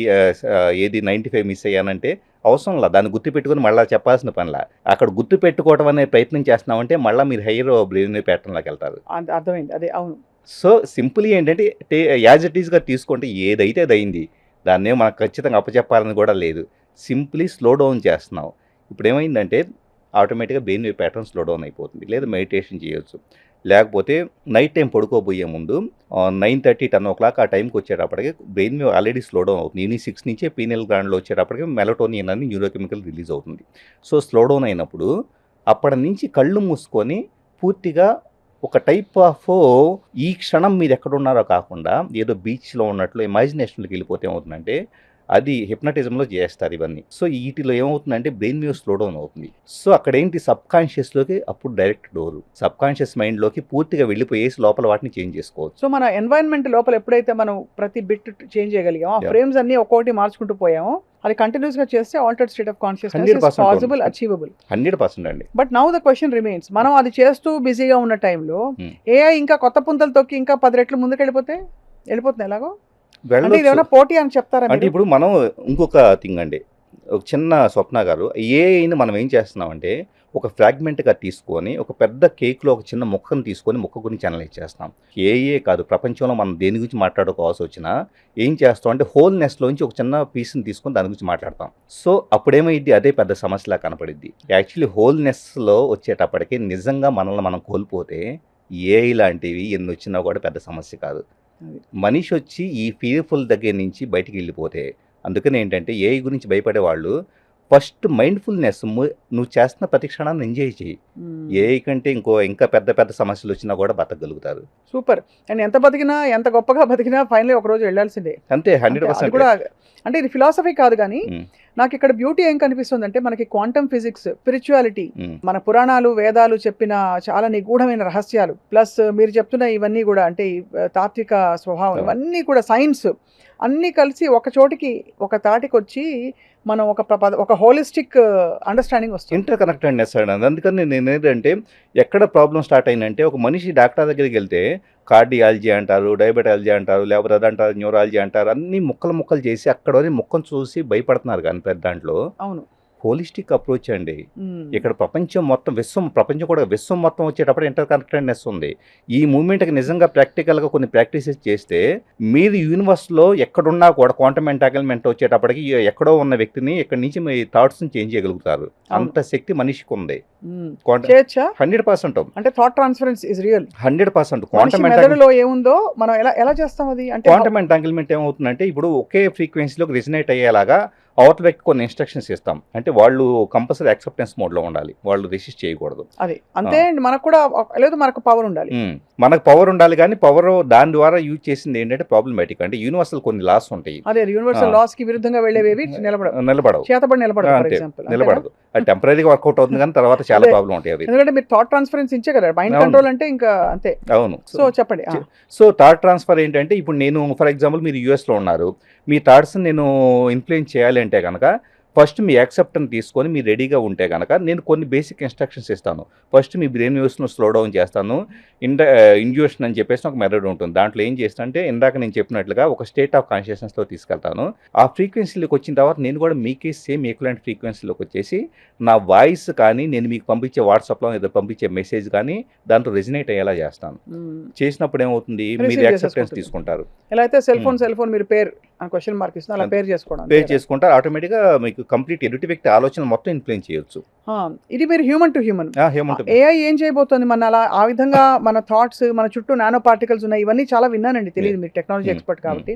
ఏది 95 మిస్ అయ్యానంటే అవసరంలా, దాన్ని గుర్తుపెట్టుకుని మళ్ళీ చెప్పాల్సిన పనిలా. అక్కడ గుర్తు పెట్టుకోవడం అనే ప్రయత్నం చేస్తున్నామంటే మళ్ళీ మీరు హైయర్ బ్రెయిన్ ప్యాటర్న్లోకి వెళ్తారు. అర్థమైంది, అదే అవును. సో సింపుల్లీ ఏంటంటే యాజ్ ఇట్ ఈస్గా తీసుకుంటే ఏదైతే అది అయింది, దాన్నే మనకు ఖచ్చితంగా అప్పచెప్పాలని కూడా లేదు. సింప్లీ స్లో డౌన్ చేస్తున్నాం. ఇప్పుడు ఏమైందంటే ఆటోమేటిక్గా brain wave pattern slow down అయిపోతుంది. లేదా మెడిటేషన్ చేయొచ్చు. లేకపోతే నైట్ టైం పడుకోబోయే ముందు 9:30, 10 o'clock ఆ టైంకి వచ్చేటప్పటికి brain wave already slow down అవుతుంది. ఈవినింగ్ 6 నుంచే పీనియల్ గ్లాండ్లో వచ్చేటప్పటికి మెలటోనిన్ అని న్యూరోకెమికల్ రిలీజ్ అవుతుంది. సో స్లో డౌన్ అయినప్పుడు అప్పటి నుంచి కళ్ళు మూసుకొని పూర్తిగా ఒక టైప్ ఆఫ్ ఈ క్షణం మీరు ఎక్కడున్నారో కాకుండా ఏదో బీచ్లో ఉన్నట్లు ఇమాజినేషన్లోకి వెళ్ళిపోతే ఏమవుతుందంటే అది హిప్నటిజంలో చేస్తారు ఇవన్నీ. సో వీటిలో ఏమవుతుందంటే బ్రెయిన్ వేవ్ స్లో డౌన్ అవుతుంది. సో అక్కడ ఏంటి సబ్ కాన్షియస్లోకి అప్పుడు డైరెక్ట్ డోరు సబ్ కాన్షియస్ మైండ్లోకి పూర్తిగా వెళ్ళిపోయేసి లోపల వాటిని చేంజ్ చేసుకోవచ్చు. సో మన ఎన్వైరన్మెంట్ లోపల ఎప్పుడైతే మనం ప్రతి బిట్ చేంజ్ చేయగలిగామో, ఆ ఫ్రేమ్స్ అన్ని ఒక్కొక్కటి మార్చుకుంటూ పోయామో, అది కంటిన్యూస్ గా చేస్తే altered state of consciousness is possible, achievable 100% అండి. But now the question remains, మనం అది చేస్తూ బిజీగా ఉన్న టైంలో ఏఐ ఇంకా కొత్త పుంతలు తొక్కి ఇంకా 10 రెట్లు ముందుకు వెళ్ళిపోతుంది ఎలాగో పోటీ అని చెప్తారా? అంటే ఇప్పుడు మనం ఇంకొక థింగ్ అండి, ఒక చిన్న స్వప్న గారు, ఏఐని మనం ఏం చేస్తున్నామంటే ఒక ఫ్రాగ్మెంట్గా తీసుకొని ఒక పెద్ద కేక్లో ఒక చిన్న ముక్కను తీసుకొని ముక్క గురించి అనలైజ్ చేస్తాం. ఏఏ కాదు, ప్రపంచంలో మనం దేని గురించి మాట్లాడుకోవాల్సి వచ్చినా ఏం చేస్తాం అంటే హోల్నెస్లోంచి ఒక చిన్న పీస్ని తీసుకొని దాని గురించి మాట్లాడతాం. సో అప్పుడేమైంది, అదే పెద్ద సమస్యలా కనపడిద్ది. యాక్చువల్లీ హోల్నెస్లో వచ్చేటప్పటికి నిజంగా మనల్ని మనం కోల్పోతే ఏఐ లాంటివి ఎన్ని వచ్చినా కూడా పెద్ద సమస్య కాదు. మనిషి వచ్చి ఈ ఫియర్ఫుల్ దగ్గర నుంచి బయటికి వెళ్ళిపోతే, అందుకని ఏంటంటే ఏఐ గురించి భయపడే వాళ్ళు ఫస్ట్ మైండ్ఫుల్నెస్, నువ్వు చేస్తున్న ప్రతి క్షణాన్ని ఎంజాయ్ చేయి. ఏఐ కంటే ఇంకా పెద్ద పెద్ద సమస్యలు వచ్చినా కూడా బతకగలుగుతారు. సూపర్. అండ్ ఎంత బతికినా ఎంత గొప్పగా బతికినా ఫైనలీ ఒక రోజు వెళ్ళాల్సిందే. అంతే, అది 100%. కూడా అంటే ఇది ఫిలాసఫీ కాదు కానీ నాకు ఇక్కడ బ్యూటీ ఏం కనిపిస్తుంది అంటే మనకి క్వాంటమ్ ఫిజిక్స్, స్పిరిచువాలిటీ, మన పురాణాలు వేదాలు చెప్పిన చాలా నిగూఢమైన రహస్యాలు, ప్లస్ మీరు చెప్తున్న ఇవన్నీ కూడా అంటే ఈ తాత్విక స్వభావం, ఇవన్నీ కూడా సైన్స్ అన్నీ కలిసి ఒక చోటికి ఒక తాటికి వచ్చి మనం ఒక హోలిస్టిక్ అండర్స్టాండింగ్ వస్తుంది. ఇంటర్ కనెక్టెడ్నెస్ అండి. అందుకని నేను ఏంటంటే ఎక్కడ ప్రాబ్లం స్టార్ట్ అయిందంటే, ఒక మనిషి డాక్టర్ దగ్గరికి వెళ్తే కార్డియాలజీ అంటారు, డయాబెటాలజీ అంటారు, లేకపోతే అదంటారు, న్యూరాలజీ అంటారు, అన్ని ముక్కలు చేసి అక్కడ ముక్కను చూసి భయపడుతున్నారు. కానీ పెద్ద దాంట్లో అవును హోలిస్టిక్ అప్రోచ్ అండి. ఇక్కడ ప్రపంచం మొత్తం వచ్చేటప్పుడు ఇంటర్ కనెక్టెడ్నెస్ ఉంది. ఈ మూమెంట్కి నిజంగా ప్రాక్టికల్గా కొన్ని ప్రాక్టీసెస్ చేస్తే మీరు యూనివర్స్లో ఎక్కడున్నా కూడా క్వాంటమ్ ఎంటాంగిల్మెంట్ వచ్చేటప్పటికి ఎక్కడో ఉన్న వ్యక్తిని ఇక్కడి నుంచి మీ థాట్స్ని చేంజ్ చేయగలుగుతారు. అంత శక్తి మనిషికి ఉంది. 100%. అంటే థాట్ ట్రాన్స్ఫరెన్స్ ఇస్ రియల్. 100%. మెదడులో ఏముందో మనం ఎలా చేస్తాం అది అంటే క్వాంటమ్ ఎంటాంగిల్మెంట్ ఏమవుతుందంటే, ఇప్పుడు ఒకే ఫ్రీక్వెన్సీలోకి రిజనేట్ అయ్యేలాగా అవతల వ్యక్తి కొన్ని ఇన్స్ట్రక్షన్స్ ఇస్తాం. అంటే వాళ్ళు కంపల్సరీ యాక్సెప్టెన్స్ మోడ్లో ఉండాలి, వాళ్ళు రెసిస్ట్ చేయకూడదు. అది అంతే. మనకు కూడా లేదు, మనకు పవర్ ఉండాలి. మనకు పవర్ ఉండాలి, కానీ పవర్ దాని ద్వారా యూజ్ చేసింది ఏంటంటే ప్రాబ్లమాటిక్. అంటే యూనివర్సల్ కొన్ని లాస్ ఉంటాయి. అదే యూనివర్సల్ లాస్ కి విరుద్ధంగా వెళ్ళేవి నిలబడవు. నిలబడదు. అది టెంపరీగా వర్కౌట్ అవుతుంది, కానీ తర్వాత చాలా ప్రాబ్లం ఉంటాయి అవి. ఎందుకంటే మీరు థాట్ ట్రాన్స్ఫరెన్స్ ఇచ్చే కదా, మైండ్ కంట్రోల్ అంటే ఇంకా అంతే. అవును. సో చెప్పండి. సో థాట్ ట్రాన్స్ఫర్ ఏంటంటే, ఇప్పుడు నేను ఫర్ ఎగ్జాంపుల్ మీరు యూఎస్లో ఉన్నారు, మీ థాట్స్ నేను ఇన్ఫ్లుయెన్స్ చేయాలి అంటే కనుక ఫస్ట్ మీ యాక్సెప్టెన్స్ తీసుకొని మీరు రెడీగా ఉంటే కనుక నేను కొన్ని బేసిక్ ఇన్స్ట్రక్షన్స్ ఇస్తాను. ఫస్ట్ మీ బ్రెయిన్ వేవ్స్ను స్లో డౌన్ చేస్తాను. ఇండ్యూషన్ అని చెప్పేసి ఒక మెథడ్ ఉంటుంది. దాంట్లో ఏం చేస్తానంటే, ఇందాక నేను చెప్పినట్లుగా ఒక స్టేట్ ఆఫ్ కాన్షియస్నెస్లో తీసుకెళ్తాను. ఆ ఫ్రీక్వెన్సీలోకి వచ్చిన తర్వాత నేను కూడా మీకే సేమ్ ఈక్వలెంట్ ఫ్రీక్వెన్సీలోకి వచ్చేసి నా వాయిస్ కానీ, నేను మీకు పంపించే వాట్సాప్లో ఏదో పంపించే మెసేజ్ కానీ దాంట్లో రెజినేట్ అయ్యేలా చేస్తాను. చేసినప్పుడు ఏమవుతుంది, మీరు యాక్సెప్టెన్స్ తీసుకుంటారు. ఎలా అయితే సెల్ ఫోన్ మీరు పేరు క్వశ్చన్ మార్క్ ఇస్తున్నా అలా పేరు చేసుకుంటారు. ఆటోమేటిక్గా మీకు కంప్లీట్ ఎదుటి వ్యక్తి ఆలోచన మొత్తం ఇన్ఫ్లుయెన్స్ చేయొచ్చు. ఇది మీరు హ్యూమన్ టు హ్యూమన్. ఏఐ ఏం చేయబోతోంది మన అలా ఆ విధంగా మన థాట్స్, మన చుట్టూ నానో పార్టికల్స్ ఉన్నాయి. ఇవన్నీ చాలా విన్నానండి, తెలియదు, మీరు టెక్నాలజీ ఎక్స్పర్ట్ కాబట్టి.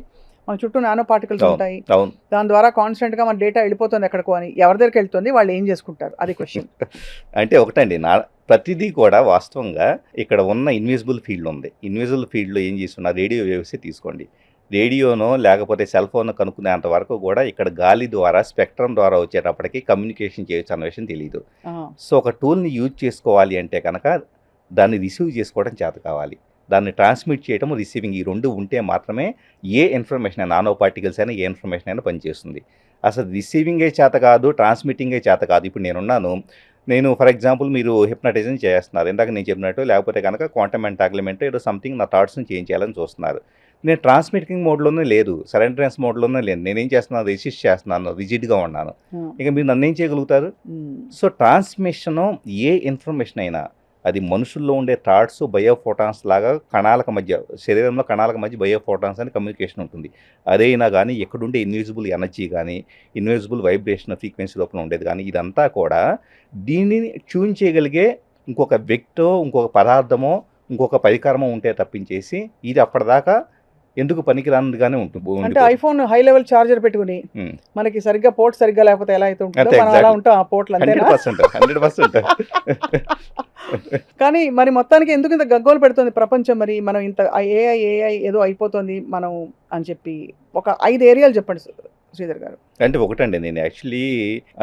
మన చుట్టూ నానో పార్టికల్స్ ఉంటాయి, దాని ద్వారా కాన్స్టెంట్ గా మన డేటా వెళ్ళిపోతుంది ఎక్కడికో అని. ఎవరి దగ్గరికి వెళ్తుంది, వాళ్ళు ఏం చేసుకుంటారు, అది క్వశ్చన్. అంటే ఒకటండి, ప్రతిదీ కూడా వాస్తవంగా ఇక్కడ ఉన్న ఇన్విజిబుల్ ఫీల్డ్ ఉంది. ఇన్విజిబుల్ ఫీల్డ్లో ఏం చేస్తున్నా, రేడియో వేవ్స్ తీసుకోండి. రేడియోనో లేకపోతే సెల్ ఫోన్ కనుక్కునేంత వరకు కూడా ఇక్కడ గాలి ద్వారా, స్పెక్ట్రమ్ ద్వారా వచ్చేటప్పటికి కమ్యూనికేషన్ చేయొచ్చు అన్న విషయం తెలియదు. సో ఒక టూల్ని యూజ్ చేసుకోవాలి అంటే కనుక దాన్ని రిసీవ్ చేసుకోవడం చేత కావాలి, దాన్ని ట్రాన్స్మిట్ చేయడం, రిసీవింగ్, ఈ రెండు ఉంటే మాత్రమే ఏ ఇన్ఫర్మేషన్ అయినా, నానో పార్టికల్స్ అయినా ఏ ఇన్ఫర్మేషన్ అయినా పనిచేస్తుంది. అసలు రిసీవింగే చేత కాదు, ట్రాన్స్మిటింగే చేత కాదు. ఇప్పుడు నేను ఫర్ ఎగ్జాంపుల్ మీరు హిప్నటైజం చేస్తున్నారు, ఇందాక నేను చెప్పినట్టు, లేకపోతే కనుక క్వాంటమ్ ఎంటాంగిల్మెంట్ ఏదో సంథింగ్ నా థాట్స్ని చేంజ్ చేయాలని చూస్తున్నారు. నేను ట్రాన్స్మిటింగ్ మోడ్లోనే లేదు, సరెండరెన్స్ మోడ్లోనే లేదు. నేనేం చేస్తున్నాను, రెసిస్ట్ చేస్తున్నాను, రిజిడ్గా ఉన్నాను. ఇక మీరు నన్ను ఏం చేయగలుగుతారు? సో ట్రాన్స్మిషను ఏ ఇన్ఫర్మేషన్ అయినా, అది మనుషుల్లో ఉండే థాట్స్ బయోఫోటాన్స్ లాగా కణాలకు మధ్య, శరీరంలో కణాలకు మధ్య బయోఫోటాన్స్ అని కమ్యూనికేషన్ ఉంటుంది. అదైనా కానీ ఎక్కడుండే ఇన్విజిబుల్ ఎనర్జీ కానీ, ఇన్విజిబుల్ వైబ్రేషన్ ఫ్రీక్వెన్సీ లోపల ఉండేది కానీ, ఇదంతా కూడా దీనిని ట్యూన్ చేయగలిగే ఇంకొక వ్యక్తో, ఇంకొక పదార్థమో, ఇంకొక పరికరమో ఉంటే తప్పించేసి ఇది అప్పటిదాకా ఎందుకు పనికిరానిదిగానే ఉంటుంది. అంటే ఐఫోన్ హై లెవెల్ చార్జర్ పెట్టుకుని మనకి సరిగ్గా పోర్ట్ సరిగ్గా లేకపోతే ఎలా అయితే ఉంటుందో మనం అలా ఉంటాం ఆ పోర్ట్లు. 100%. కానీ మరి మొత్తానికి ఎందుకు ఇంత గగ్గోలు పెడుతుంది ప్రపంచం? మరి మనం ఇంత ఏఐ ఏదో అయిపోతుంది మనం అని చెప్పి ఒక 5 ఏరియాలు చెప్పండి శ్రీధర్ గారు. అంటే ఒకటండి, నేను యాక్చువల్లీ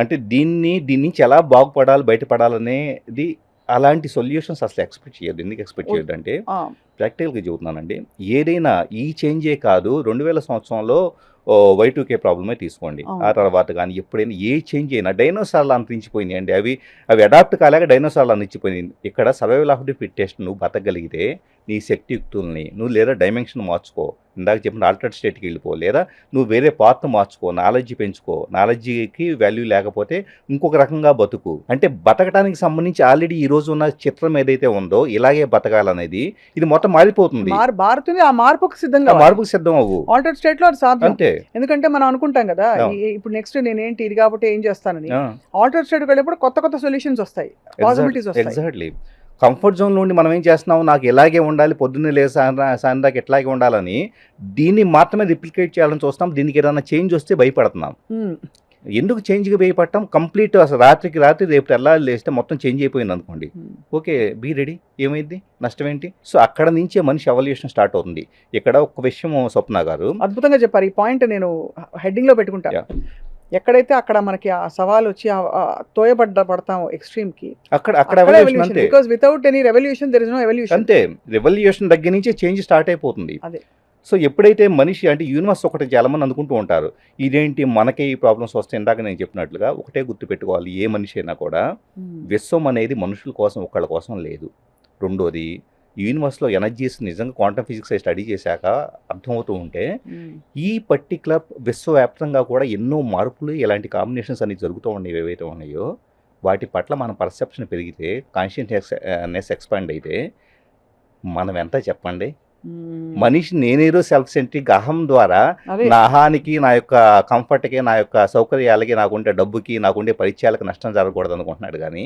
అంటే దీని నుంచి ఎలా బాగుపడాలి, బయటపడాలనేది అలాంటి సొల్యూషన్స్ అసలు ఎక్స్పెక్ట్ చేయొద్దు. ఎందుకు ఎక్స్పెక్ట్ చేయొద్దు అంటే, ప్రాక్టికల్గా చెబుతున్నానండి, ఏదైనా ఈ చేంజే కాదు, 2000 సంవత్సరంలో Y2K ప్రాబ్లమే తీసుకోండి. ఆ తర్వాత కానీ ఎప్పుడైనా ఏ చేంజ్ అయినా, డైనోసార్లు అంతరించిపోయినాయి అండి. అవి అడాప్ట్ కాలేక డైనోసార్లు అంతరించిపోయినాయి. ఇక్కడ సర్వైవల్ ఆఫ్ ది ఫిట్టెస్ట్ నువ్వు బతకగలిగితే నీ శక్తియుక్తుల్ని నువ్వు లేదా డైమెన్షన్ మార్చుకో, ఇందాక చెప్పిన ఆల్టర్డ్ స్టేట్కి వెళ్ళిపో, లేదా నువ్వు వేరే పాత్ను మార్చుకో, నాలెడ్జీ పెంచుకో. నాలెడ్జీకి వాల్యూ లేకపోతే ఇంకొక రకంగా బతుకు. అంటే బతకడానికి సంబంధించి ఆల్రెడీ ఈ రోజు ఉన్న చిత్రం ఏదైతే ఉందో, ఇలాగే బతకాలనేది ఇది మొత్తం మారిపోతుంది. ఆ మార్పుకు సిద్ధం అవ్వు. ఆల్టర్డ్ స్టేట్ లో సాధ్యం. అంతే. ఎందుకంటే మనం అనుకుంటాం కదా, ఇప్పుడు నెక్స్ట్ నేనేంటి ఇది కాబట్టి ఏం చేస్తానని. ఆల్టర్డ్ స్టేట్కి వెళ్ళినప్పుడు కొత్త సొల్యూషన్స్ వస్తాయి, పాసిబిలిటీస్ వస్తాయి. ఎగ్జాక్ట్లీ. కంఫర్ట్ జోన్ నుండి మనం ఏం చేస్తున్నాం, నాకు ఇలాగే ఉండాలి, పొద్దున్నే లేదు సాయంత్రం దాకా ఇట్లాగే ఉండాలని దీన్ని మాత్రమే రిప్లికేట్ చేయాలని చూస్తాం. దీనికి ఏదైనా చేంజ్ వస్తే భయపడుతున్నాం. ఎందుకు చేంజ్‌కి భయపడటం? కంప్లీట్ అసలు రాత్రికి రాత్రి రేపు తెల్లారి లేస్తే మొత్తం చేంజ్ అయిపోయింది అనుకోండి. ఓకే. Be ready. ఏమైద్ది? నష్టం ఏంటి? సో, అక్కడ నుంచే మనిషి ఎవల్యూషన్ స్టార్ట్ అవుతుంది. ఇక్కడ ఒక విషయం స్వప్న గారు అద్భుతంగా చెప్పారు. ఈ పాయింట్ నేను హెడ్డింగ్‌లో పెట్టుకుంటా. యాహ్! ఎక్కడైతే అక్కడ మనకి ఆ సవాలొచ్చి పడతాం ఎక్స్‌ట్రీమ్‌కి. అక్కడ అక్కడ ఎవల్యూషన్ ఎవల్యూషన్. అంతే. Because without any revolution there is no evolution. అంతే. రెవల్యూషన్ దగ్గర నుంచే చేంజ్ స్టార్ట్ అయిపోతుంది. అదే. సో, ఎప్పుడైతే మనిషి అంటే యూనివర్స్ ఒకటి చాలామంది అనుకుంటూ ఉంటారు. ఇదేంటి మనకే ఈ ప్రాబ్లమ్స్ వస్తాయి. ఇందాక నేను చెప్పినట్లుగా ఒకటే గుర్తుపెట్టుకోవాలి. ఏ మనిషి అయినా కూడా విశ్వం అనేది మనుషుల కోసం ఒక్కళ్ళ కోసం లేదు. రెండోది యూనివర్స్‌లో ఎనర్జీస్ నిజంగా క్వాంటమ్ ఫిజిక్స్ స్టడీ చేశాక అర్థమవుతూ ఉంటే ఈ పర్టిక్యులర్ విశ్వవ్యాప్తంగా కూడా ఎన్నో మార్పులు ఇలాంటి కాంబినేషన్స్ అన్ని జరుగుతూ ఉన్నాయి ఏవైతే ఉన్నాయో వాటి పట్ల మన పర్సెప్షన్ పెరిగితే కాన్షియస్నెస్ ఎక్స్పాండ్ అయితే మనం ఎంత చెప్పండి. మనిషి నేనేదో సెల్ఫ్ సెంట్రిక్ అహం ద్వారా అదే. నా అహానికి నా యొక్క కంఫర్ట్కి నా యొక్క సౌకర్యాలకి నాకుండే డబ్బుకి నాకుండే పరిచయాలకు నష్టం జరగకూడదు అనుకుంటున్నాడు కానీ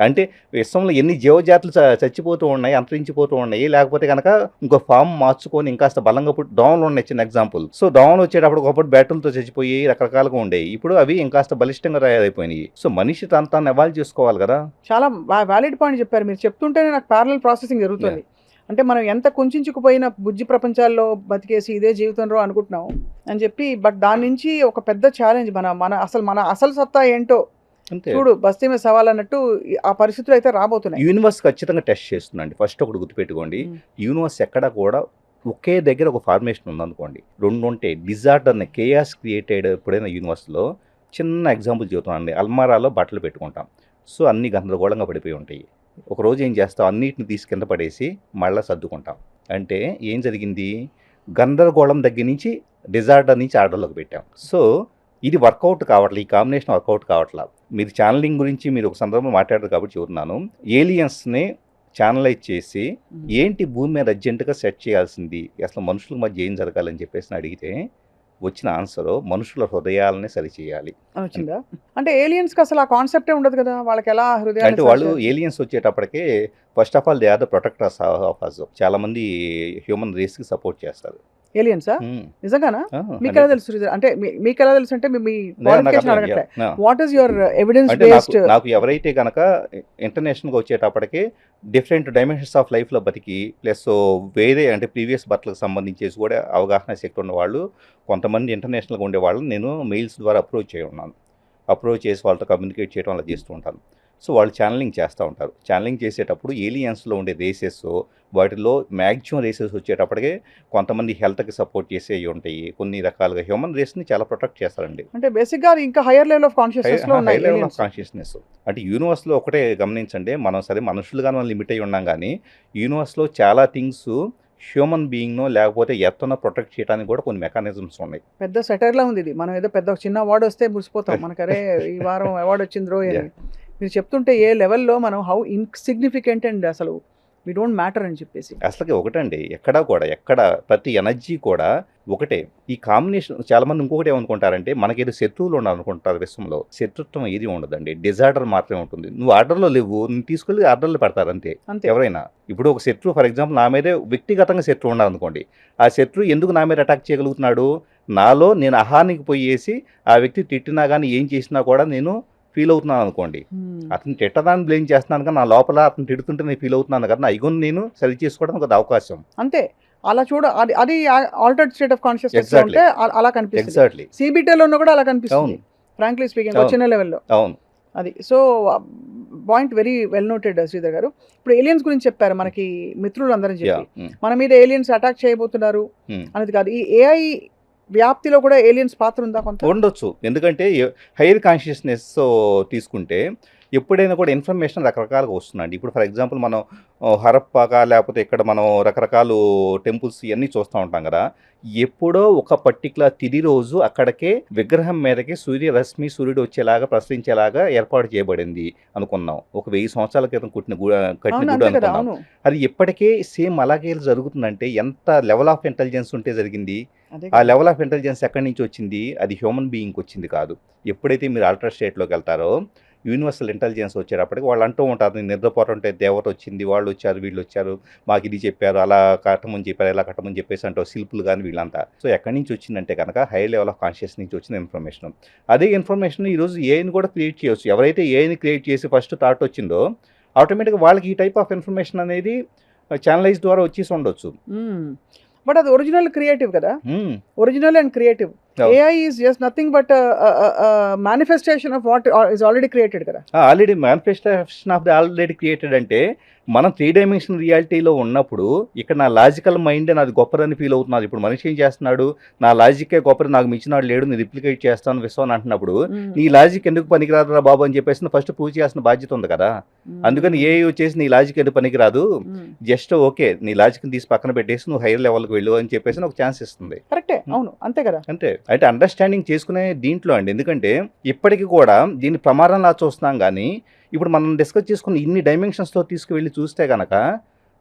అంటే విశ్వంలో ఎన్ని జీవజాతులు చచ్చిపోతూ ఉన్నాయి అంతరించిపోతూ ఉన్నాయి లేకపోతే కనుక ఇంకో ఫామ్ మార్చుకొని ఇంకాస్త బలంగా దోమలు ఉన్నాయి చిన్న ఎగ్జాంపుల్. సో దోమలు వచ్చేటప్పుడు ఒకప్పుడు బ్యాటరీలతో చచ్చిపోయి రకరకాలుగా ఉండేవి. ఇప్పుడు అవి ఇంకాస్త బలిష్టంగా తయారైపోయినాయి. సో మనిషి తను ఎవాల్వ్ చేసుకోవాలి కదా. చాలా వ్యాలిడ్ పాయింట్ చెప్పారు. మీరు చెప్తుంటేనే నాకు ప్యారలల్ ప్రాసెసింగ్ జరుగుతుంది. అంటే మనం ఎంత కుంచుకుపోయిన బుజ్జి ప్రపంచాల్లో బతికేసి ఇదే జీవితంలో అనుకుంటున్నాం అని చెప్పి, బట్ దాని నుంచి ఒక పెద్ద ఛాలెంజ్ మన అసలు సత్తా ఏంటో అంతే. చూడు బస్తీ మీద సవాల్ అన్నట్టు ఆ పరిస్థితులు అయితే రాబోతున్నాయి. యూనివర్స్ ఖచ్చితంగా టెస్ట్ చేస్తుందండి. ఫస్ట్ ఒకటి గుర్తుపెట్టుకోండి. యూనివర్స్ ఎక్కడ కూడా ఒకే దగ్గర ఒక ఫార్మేషన్ ఉందనుకోండి, రెండు ఉంటే డిజార్డర్ని కేయాస్ క్రియేటెడ్ ఎప్పుడైనా యూనివర్స్లో చిన్న ఎగ్జాంపుల్ చెబుతానండి. అల్మారాలో బట్టలు పెట్టుకుంటాం. సో అన్ని గందరగోళంగా పడిపోయి ఉంటాయి. ఒకరోజు ఏం చేస్తాం, అన్నిటిని తీసి కింద పడేసి మళ్ళీ సర్దుకుంటాం. అంటే ఏం జరిగింది, గందరగోళం దగ్గర నుంచి డిజార్డర్ నుంచి ఆర్డర్లోకి పెట్టాం. సో ఇది వర్కౌట్ కావట్లేదు, ఈ కాంబినేషన్ వర్కౌట్ కావట్లేదు. మీరు ఛానలింగ్ గురించి మీరు ఒక సందర్భంలో మాట్లాడారు కాబట్టి చెబుతున్నాను. ఏలియన్స్ని ఛానలైజ్ చేసి ఏంటి భూమి మీద అర్జెంటుగా సెట్ చేయాల్సింది, అసలు మనుషుల మధ్య ఏం జరగాలని చెప్పేసి అడిగితే వచ్చిన ఆన్సర్ మనుషుల హృదయాలని సరిచేయాలి వచ్చిందా. అంటే ఏలియన్స్కి అసలు ఆ కాన్సెప్టే ఉండదు కదా, వాళ్ళకి ఎలా అంటే హృదయాలు వాళ్ళు ఏలియన్స్ వచ్చేటప్పటికే first of all they are the protectors of us. చాలా మంది హ్యూమన్ రేస్ కి సపోర్ట్ చేస్తారు. ఏలియన్సా నిజంగానా? మీకు ఎలా 100% తెలుసు శ్రీధర్? అంటే మీకు ఎలా తెలుసు అంటే మీ నాకు క్వాలిఫికేషన్ అర్థం అడగట్లే. yeah. What is your evidence అంటే బేస్డ్? నాకు ఎవరైతే కనుక ఇంటర్నేషనల్గా వచ్చేటప్పటికి డిఫరెంట్ డైమెన్షన్స్ ఆఫ్ లైఫ్లో బతికి ప్లస్ వేరే అంటే ప్రీవియస్ బర్త్లకు సంబంధించేసి కూడా అవగాహన శక్తి ఉన్నవాళ్ళు కొంతమంది ఇంటర్నేషనల్గా ఉండేవాళ్ళు నేను మెయిల్స్ ద్వారా అప్రోచ్ చేసి ఉన్నాను. అప్రోచ్ చేసి వాళ్ళతో కమ్యూనికేట్ చేయడం అలా చేస్తూ ఉంటాను. సో వాళ్ళు ఛానలింగ్ చేస్తూ ఉంటారు. ఛానలింగ్ చేసేటప్పుడు ఏలియన్స్లో ఉండే రేసెస్ వాటిలో మ్యాక్సిమం రేసెస్ వచ్చేటప్పటికే కొంతమంది హెల్త్కి సపోర్ట్ చేసేవి ఉంటాయి. కొన్ని రకాలుగా హ్యూమన్ రేస్ని చాలా ప్రొటెక్ట్ చేస్తారండి. అంటే బేసిక్గా ఇంకా హయ్యర్ లెవెల్ ఆఫ్ కాన్షియస్నెస్ లో హై ఉన్నాయి లెవెల్ ఆఫ్ aliens. కాన్షియస్నెస్. అంటే యూనివర్స్లో ఒకటే గమనించండి, మనం సరే మనుషులుగా మనం లిమిట్ అయి ఉన్నాం కానీ యూనివర్స్లో చాలా థింగ్స్ హ్యూమన్ బీయింగ్నో లేకపోతే ఎత్తనో ప్రొటెక్ట్ చేయడానికి కూడా కొన్ని మెకానిజమ్స్ ఉన్నాయి. పెద్ద సెటర్ లా ఉంది ఇది. మనం ఏదో పెద్ద చిన్న అవార్డు వస్తే మురిసిపోతాం, మనకరే ఈ వారం అవార్డు వచ్చింది రో అని. మీరు చెప్తుంటే ఏ లెవెల్లో మనం హౌ ఇన్సిగ్నిఫికెంట్ అండ్ అసలు వి డోంట్ మ్యాటర్ అని చెప్పేసి. అసలుకి ఒకటండి, ఎక్కడ ప్రతి ఎనర్జీ కూడా ఒకటే. ఈ కాంబినేషన్ చాలా మంది ఇంకొకటి ఏమనుకుంటారంటే మనకేదో శత్రువులు ఉండాలనుకుంటారు. విశ్వంలో శత్రుత్వం ఏది ఉండదండి, డిజార్డర్ మాత్రమే ఉంటుంది. నువ్వు ఆర్డర్లో లేవు, నువ్వు తీసుకెళ్ళి ఆర్డర్లో పెడతారు అంతే అంతే. ఎవరైనా. ఇప్పుడు ఒక శత్రువు ఫర్ ఎగ్జాంపుల్ నా మీదే వ్యక్తిగతంగా శత్రువు ఉండాలనుకోండి, ఆ శత్రువు ఎందుకు నా మీద అటాక్ చేయగలుగుతున్నాడు, నాలో నేను అహానికి పోయేసి ఆ వ్యక్తి తిట్టినా కానీ ఏం చేసినా కూడా నేను ఫీల్ అవుతున్నాను అనుకోండి. అతను తిట్టదాన్ని బ్లేమ్ చేస్తున్నాను కానీ నా లోపల అతను తిడుతుంటే నేను ఫీల్ అవుతున్నాను కదా, నా ఇగోని నేను సరి చేసుకోవడం ఒక అవకాశం. అంతే. అలా అది altered state of consciousness Exactly. ఉంటే అలా కనిపిస్తుంది. ఎగ్జాక్ట్లీ. సిబిటీలో ఉన్న కూడా అలా కనిపిస్తుంది. అవును ఫ్రాంక్లీ స్పీకింగ్ అవును. చిన్న లెవెల్లో అవును. అది. So point very well noted Sridhar గారు. ఇప్పుడు ఏలియన్స్ గురించి చెప్పారు మనకి మిత్రులు అందరూ యా చెప్పి, మన మీద ఏలియన్స్ అటాక్ చేయబోతున్నారు అనేది కాదు, ఈ ఏఐ వ్యాప్తిలో కూడా ఏలియన్స్ పాత్ర ఉందా కొంత? ఉండొచ్చు. ఎందుకంటే హైయర్ కాన్షియస్నెస్ తీసుకుంటే ఎప్పుడైనా కూడా ఇన్ఫర్మేషన్ రకరకాలుగా వస్తుందండి. ఇప్పుడు ఫర్ ఎగ్జాంపుల్ మనం హరప్పాగా లేకపోతే ఇక్కడ మనం రకరకాల టెంపుల్స్ ఇవన్నీ చూస్తూ ఉంటాం కదా, ఎప్పుడో ఒక పర్టికులర్ తిది రోజు అక్కడికే విగ్రహం మీదకి సూర్యుడు వచ్చేలాగా ప్రసరించేలాగా ఏర్పాటు చేయబడింది అనుకున్నాం. ఒక 1000 సంవత్సరాల క్రితం కట్టిన గుడి అవును అంతే కదా. అనుకున్నాం. అవును అది ఇప్పటికే సేమ్ అలాగే జరుగుతుందంటే ఎంత లెవెల్ ఆఫ్ ఇంటెలిజెన్స్ ఉంటే జరిగింది. అదే ఆ కదా. లెవెల్ ఆఫ్ ఇంటెలిజెన్స్ ఎక్కడి నుంచి వచ్చింది, అది హ్యూమన్ బీయింగ్కి వచ్చింది కాదు. ఎప్పుడైతే మీరు అల్ట్రా స్టేట్లోకి వెళ్తారో యూనివర్సల్ ఇంటెలిజెన్స్ వచ్చేటప్పటికి వాళ్ళు అంటూ ఉంటారు, నేను నిద్రపోతుంటే దేవత వచ్చింది, వాళ్ళు వచ్చారు, వీళ్ళు వచ్చారు, మాకు ఇది చెప్పారు, అలా కట్టమని చెప్పారు, ఇలా కట్టమని చెప్పేసి అంటారు శిల్పులు కానీ వీళ్ళంతా. సో ఎక్కడి నుంచి వచ్చిందంటే కనుక హై లెవెల్ ఆఫ్ కాన్షియస్ నుంచి వచ్చిన ఇన్ఫర్మేషన్. అదే ఇన్ఫర్మేషన్ ఈరోజు ఏఐని కూడా క్రియేట్ చేయొచ్చు. ఎవరైతే ఏఐని క్రియేట్ చేసి ఫస్ట్ థాట్ వచ్చిందో ఆటోమేటిక్గా వాళ్ళకి ఈ టైప్ ఆఫ్ ఇన్ఫర్మేషన్ అనేది ఛానలైజ్ ద్వారా వచ్చేసి ఉండొచ్చు. బట్ అది ఒరిజినల్ క్రియేటివ్ కదా, original and creative. Oh. AI is just nothing but a manifestation of what is already created కదా. Already manifestation of the already created అంటే మనం 3 డైమెన్షన్ రియాలిటీలో ఉన్నప్పుడు ఇక్కడ నా లాజికల్ మైండ్ నాది గొప్పదని ఫీల్ అవుతున్నారు. ఇప్పుడు మనిషి ఏం చేస్తున్నాడు, నా లాజిక్కే గొప్పది, నాకు మించినాడు లేడు, నేను రిప్లికేట్ చేస్తాను విశ్వం అంటున్నప్పుడు నీ లాజిక్ ఎందుకు పనికిరాదురా బాబు అని చెప్పేసి ఫస్ట్ ప్రూవ్ చేయాల్సిన బాధ్యత ఉంది కదా. అందుకని ఏ వచ్చేసి నీ లాజిక్ ఎందుకు పనికిరాదు, జస్ట్ ఓకే నీ లాజిక్ని తీసి పక్కన పెట్టేసి నువ్వు హైయర్ లెవెల్కి వెళ్ళు అని చెప్పేసి ఒక ఛాన్స్ ఇస్తుంది. కరెక్టే, అవును, అంతే కదా. అంతే, అంటే అండర్స్టాండింగ్ చేసుకునే దీంట్లో అండి. ఎందుకంటే ఇప్పటికీ కూడా దీన్ని ప్రమాదంలా చూస్తున్నాం, కానీ ఇప్పుడు మనం డిస్కస్ చేసుకున్న ఇన్ని డైమెన్షన్స్తో తీసుకువెళ్ళి చూస్తే కనుక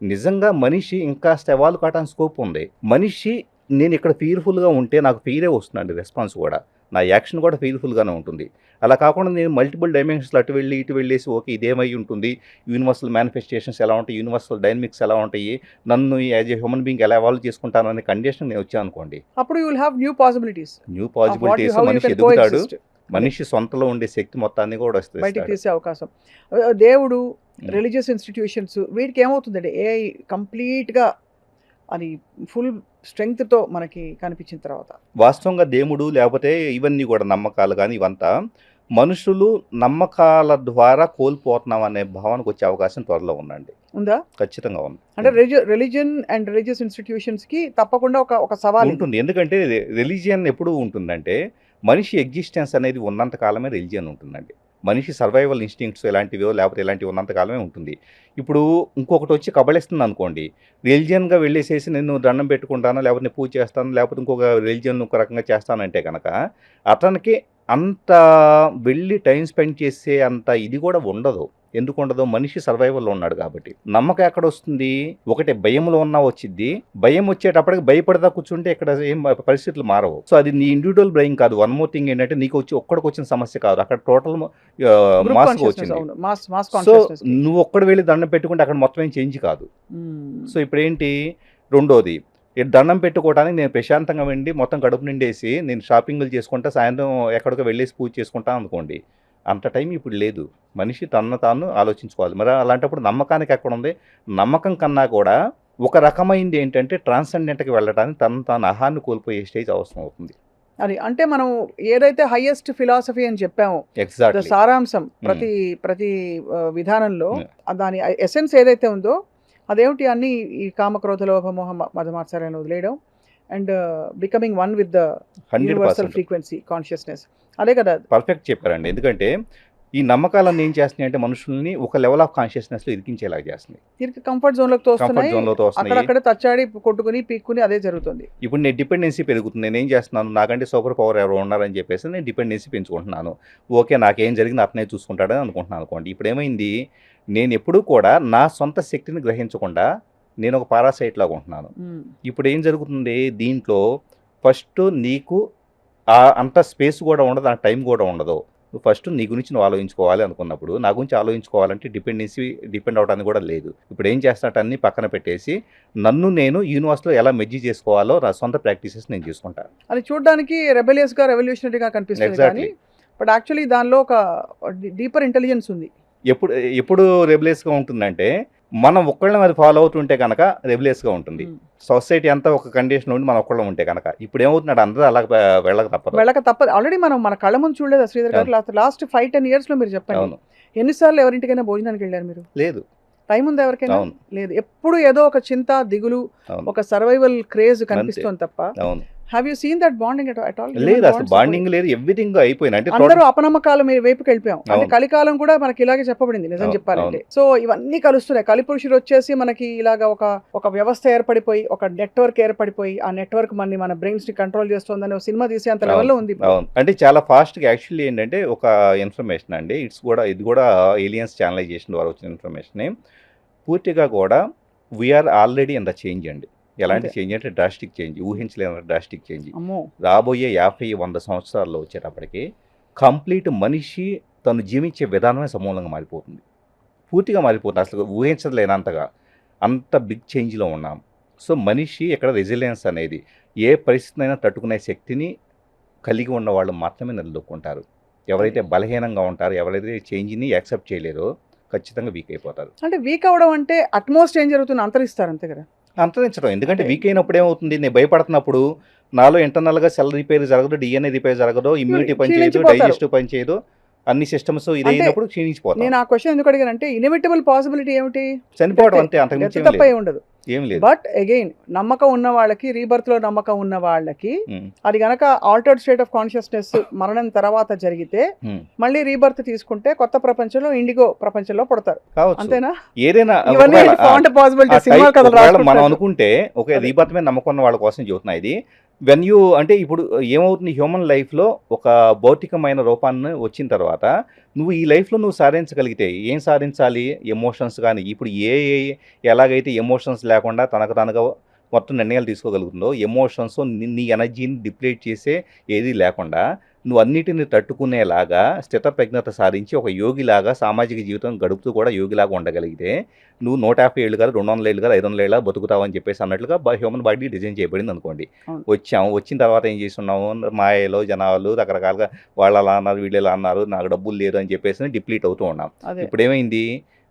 నిజంగా మనిషి ఇంకా ఎవాల్వ్ కావడానికి స్కోప్ ఉంది. మనిషి నేను ఇక్కడ ఫీర్ఫుల్గా ఉంటే నాకు ఫీరే వస్తుందండి, రెస్పాన్స్ కూడా, నా యాక్షన్ కూడా ఫీర్ఫుల్గానే ఉంటుంది. అలా కాకుండా నేను మల్టిపుల్ డైమెన్షన్స్లో అటు వెళ్ళి ఇటు వెళ్ళేసి ఓకే ఇదేమై ఉంటుంది, యూనివర్సల్ మేనిఫెస్టేషన్స్ ఎలా ఉంటాయి, యూనివర్సల్ డైనమిక్స్ ఎలా ఉంటాయి, నన్ను యాజ్ ఏ హ్యూమన్ బీయింగ్ ఎలా ఎవాల్వ్ చేసుకుంటాను అనే కండిషన్ నేను వచ్చాను అనుకోండి, అప్పుడు you will have new possibilities. మనిషి ఎదుగుతాడు, మనిషి సొంతలో ఉండే శక్తి మొత్తాన్ని కూడా బయటికి తీసే అవకాశం. దేవుడు, రిలీజియస్ ఇన్స్టిట్యూషన్స్, వీటికి ఏమవుతుందండి ఏఐ కంప్లీట్గా అది ఫుల్ స్ట్రెంగ్త్తో మనకి కనిపించిన తర్వాత. వాస్తవంగా దేవుడు లేకపోతే ఇవన్నీ కూడా నమ్మకాలు కానీ ఇవంతా మనుషులు నమ్మకాల ద్వారా కోల్పోతున్నాం అనే భావనకు వచ్చే అవకాశం త్వరలో ఉందండి. ఉందా? ఖచ్చితంగా ఉంది. అంటే రిలీజియన్ అండ్ రిలీజియస్ ఇన్స్టిట్యూషన్స్కి తప్పకుండా ఒక సవాల్ ఉంటుంది. ఎందుకంటే రిలీజియన్ ఎప్పుడు ఉంటుందంటే మనిషి ఎగ్జిస్టెన్స్ అనేది ఉన్నంత కాలమే రిలీజియన్ ఉంటుందండి. మనిషి సర్వైవల్ ఇన్స్టింక్ట్స్ ఎలాంటివో లేకపోతే ఇలాంటివి ఉన్నంత కాలమే ఉంటుంది. ఇప్పుడు ఇంకొకటి వచ్చి కబళిస్తుంది అనుకోండి, రిలీజియన్గా వెళ్ళేసేసి నేను దండం పెట్టుకుంటాను, లేకపోతే నేను పూజ చేస్తాను, లేకపోతే ఇంకొక రిలీజియన్ ఒక రకంగా చేస్తానంటే కనుక అతనికి అంత వెళ్ళి టైం స్పెండ్ చేసే అంత ఇది కూడా ఉండదు. ఎందుకు ఉండదు, మనిషి సర్వైవల్లో ఉన్నాడు కాబట్టి. నమ్మకం ఎక్కడ వస్తుంది, ఒకటి భయంలో ఉన్నా వచ్చింది, భయం వచ్చేటప్పటికి భయపడతా కూర్చుంటే ఇక్కడ ఏం పరిస్థితులు మారవు. సో అది నీ ఇండివిజువల్ బ్రెయిన్ కాదు. వన్ మోర్ థింగ్ ఏంటంటే నీకు వచ్చి ఒక్కడికి వచ్చిన సమస్య కాదు, అక్కడ టోటల్ మాస్గా వచ్చింది. సో నువ్వు ఒక్కడు వెళ్ళి దండం పెట్టుకుంటే అక్కడ మొత్తం ఏం చేంజ్ కాదు. సో ఇప్పుడు ఏంటి, రెండోది దండం పెట్టుకోవడానికి నేను ప్రశాంతంగా వెళ్ళి మొత్తం కడుపు నిండేసి నేను షాపింగ్లు చేసుకుంటా, సాయంత్రం ఎక్కడికో వెళ్ళేసి పూజ చేసుకుంటాను అనుకోండి, అంత టైం ఇప్పుడు లేదు. మనిషి తనను తాను ఆలోచించుకోవాలి. మరి అలాంటప్పుడు నమ్మకానికి ఎక్కడ ఉంది, నమ్మకం కన్నా కూడా ఒక రకమైంది ఏంటంటే ట్రాన్సెండెంట్కి వెళ్ళడానికి తనను తాను అహాన్ని కోల్పోయే స్టేజ్ అవసరం అవుతుంది. అది అంటే మనం ఏదైతే హైయెస్ట్ ఫిలాసఫీ అని చెప్పామో ఎగ్జాక్ట్లీ సారాంశం ప్రతి విధానంలో దాని ఎసెన్స్ ఏదైతే ఉందో అదేమిటి, అన్ని ఈ కామక్రోధ లోభ మోహ మదమాత్సర్యాలను వదిలేయడం and becoming one with the universal frequency consciousness. అదే కదా, పర్ఫెక్ట్ చెప్పారండి. ఎందుకంటే ఈ నమ్మకాలన్నీ ఏం చేస్తున్నాయి అంటే మనుషుల్ని ఒక లెవెల్ ఆఫ్ కాన్షియస్నెస్లో ఇరికించేలాగా చేస్తున్నాయి. కంఫర్ట్ జోన్లోకి తోస్తున్నాయి, అక్కడక్కడ తచ్చాడి కొట్టుకుని పీక్కుని అదే జరుగుతుంది. ఇప్పుడు నేను డిపెండెన్సీ పెరుగుతుంది. నేను ఏం చేస్తున్నాను, నాకంటే సూపర్ పవర్ ఎవరు ఉన్నారని చెప్పేసి నేను డిపెండెన్సీ పెంచుకుంటున్నాను. ఓకే నాకేం జరిగింది అతనే చూసుకుంటాడని అనుకుంటున్నాను అనుకోండి. ఇప్పుడు ఏమైంది, నేను ఎప్పుడూ కూడా నా సొంత శక్తిని గ్రహించకుండా నేను ఒక పారాసైట్ లాగా ఉంటున్నాను. ఇప్పుడు ఏం జరుగుతుంది, దీంట్లో ఫస్ట్ నీకు అంత స్పేస్ కూడా ఉండదు, ఆ టైం కూడా ఉండదు. ఫస్ట్ నీ గురించి నువ్వు ఆలోచించుకోవాలి అనుకున్నప్పుడు, నా గురించి ఆలోచించుకోవాలంటే డిపెండ్ అవడానికి కూడా లేదు. ఇప్పుడు ఏం చేస్తున్నట్టు అన్ని పక్కన పెట్టేసి నన్ను నేను యూనివర్స్లో ఎలా మెజ్జి చేసుకోవాలో నా సొంత ప్రాక్టీసెస్ నేను చేసుకుంటాను. అది చూడడానికి రెబెలియస్గా రెవల్యూషనరీగా కనిపిస్తుంది, కానీ బట్ యాక్చువల్లీ దానిలో ఒక డీపర్ ఇంటెలిజెన్స్ ఉంది. ఎప్పుడు రెబిలియస్గా ఉంటుందంటే మనం ఒక్కళ్ళని అది ఫాలో అవుతుంటే కనుక రెబిలియస్గా ఉంటుంది. సొసైటీ అంతా ఒక కండిషన్ ఉండి మనం ఒక్కళ్ళం ఉంటే కనుక ఇప్పుడు ఏమవుతున్నాడు, అందరూ అలా వెళ్ళక తప్పదు. ఆల్రెడీ మనం మన కళ్ళ ముందు చూడలేదు శ్రీధర్ గారు, లాస్ట్ 5-10 yearsలో మీరు చెప్పండి, ఎన్నిసార్లు ఎవరింటికైనా భోజనానికి వెళ్ళారు మీరు? లేదు. టైం ఉంది ఎవరికైనా? లేదు. ఎప్పుడు ఏదో ఒక చింత, దిగులు, ఒక సర్వైవల్ క్రేజ్ కనిపిస్తుంది తప్ప. Have you seen that bonding at all? లేదు, అసలు బాండింగ్ లేదు, ఎవ్రీథింగ్ అయిపోయింది. అంటే అందరూ అపనమ్మకాల వైపుకి వెళ్ళిపోయాం. అంటే కలికాలం కూడా మనకి ఇలాగే చెప్పబడింది నిజం చెప్పాలంటే. సో ఇవన్నీ కలుస్తున్నాయి. కలిపురుషుడు వచ్చేసి మనకి ఇలాగా ఒక వ్యవస్థ ఏర్పడిపోయి, ఒక నెట్వర్క్ ఏర్పడిపోయి, ఆ నెట్వర్క్ మన బ్రెయిన్స్ ని కంట్రోల్ చేస్తుందని ఒక సినిమా తీసే అంత లెవెల్లో ఉంది. అంటే చాలా ఫాస్ట్ గా యాక్చువల్లీ ఏంటంటే ఒక ఇన్ఫర్మేషన్ అండి, ఇది కూడా ఏలియన్స్ ఛానలైజేషన్ ద్వారా వచ్చిన ఇన్ఫర్మేషన్. పూర్తిగా కూడా we're already in the change అండి. ఎలాంటి చేంజ్ అంటే డ్రాస్టిక్ చేంజ్, ఊహించలేని డ్రాస్టిక్ చేంజ్. రాబోయే 50-100 సంవత్సరాల్లో వచ్చేటప్పటికి కంప్లీట్ మనిషి తను జీవించే విధానమే సమూలంగా మారిపోతుంది, పూర్తిగా మారిపోతుంది. అసలు ఊహించలేనంతగా అంత బిగ్ చేంజ్లో ఉన్నాం. సో మనిషి ఇక్కడ రెసిలియన్స్ అనేది ఏ పరిస్థితినైనా తట్టుకునే శక్తిని కలిగి ఉన్న వాళ్ళు మాత్రమే నిలదొక్కుంటారు. ఎవరైతే బలహీనంగా ఉంటారో, ఎవరైతే చేంజ్ని యాక్సెప్ట్ చేయలేరో ఖచ్చితంగా వీక్ అయిపోతారు. అంటే వీక్ అవ్వడం అంటే అట్మోస్ట్ ఏం జరుగుతుంది, అంతరిస్తారు అంతే కదా. అంతరించడం. ఎందుకంటే అంటే వీక్ అయినప్పుడు ఏమవుతుంది, నేను భయపడుతున్నప్పుడు నాలో ఇంటర్నల్గా సెల్ రిపేర్ జరగదు, డిఎన్ఏ రిపేర్ జరగదు, ఇమ్యూనిటీ పనిచేయదు, క్షీణించిపోతారు. డైజెస్టివ్ పనిచేయదు, అన్ని సిస్టమ్స్ అంటే ఇదైనప్పుడు క్షీణించిపోతాం, నేను ఆ క్వశ్చన్ ఎందుకు అడిగానంటే ఇన్ఎవిటబుల్ పాసిబిలిటీ ఏమిటి, చనిపోవడం డెత్ అంతే, అంతకుమించి ఏం తప్ప లేదు, ఏమి ఉండదు. ఏం లేదు. బట్ అగైన్ నమ్మకం ఉన్న వాళ్ళకి, రీబర్త్లో నమ్మకం ఉన్న వాళ్ళకి ఉమ్, అది గనక ఆల్టర్డ్ స్టేట్ ఆఫ్ కాన్షియస్నెస్ మరణం తర్వాత జరిగితే ఉమ్, మళ్ళీ రీబర్త్ తీసుకుంటే కొత్త ప్రపంచంలో, ఇండిగో ప్రపంచంలో పుడతారు, కావచ్చు. అంతేనా? ఏదైనా ఇవన్నీ ఒకవేళ ఫౌండ్ పాసిబిలిటీ సినిమా కథలు మనం రాసుకుంటారు. అనుకుంటే ఒక అదే. రీబర్త్ మీద నమ్మకం ఉన్న వాళ్ళ కోసం చెబుతున్నా ఇది. వెన్ యూ అంటే ఇప్పుడు ఏమవుతుంది, హ్యూమన్ లైఫ్లో ఒక భౌతికమైన రూపాన్ని వచ్చిన తర్వాత నువ్వు ఈ లైఫ్లో నువ్వు సాధించగలిగితే ఏం సాధించాలి, ఎమోషన్స్ కానీ, ఇప్పుడు ఎలాగైతే ఎమోషన్స్ లేకుండా తనకు తనగా మొత్తం నిర్ణయాలు తీసుకోగలుగుతుందో, ఎమోషన్స్ నీ ఎనర్జీని డిప్లీట్ చేసే ఏది లేకుండా నువ్వు అన్నిటిని తట్టుకునేలాగా స్థితప్రజ్ఞత సాధించి ఒక యోగిలాగా సామాజిక జీవితం గడుపుతూ కూడా యోగిలాగా ఉండగలిగితే నువ్వు 150 ఏళ్ళు కాదు, 200 ఏళ్ళు కాదు, 500 ఏళ్ళ బతుకుతావు అని చెప్పేసి అన్నట్లుగా హ్యూమన్ బాడీ డిజైన్ చేయబడింది అనుకోండి. అవును. వచ్చిన తర్వాత ఏం చేస్తున్నాము, మాయలో జనాలు రకరకాలుగా వాళ్ళు అలా అన్నారు, వీళ్ళు ఇలా అన్నారు, నాకు డబ్బులు లేదు అని చెప్పేసి డిప్లీట్ అవుతూ ఉన్నాం. అదే. ఇప్పుడు ఏమైంది,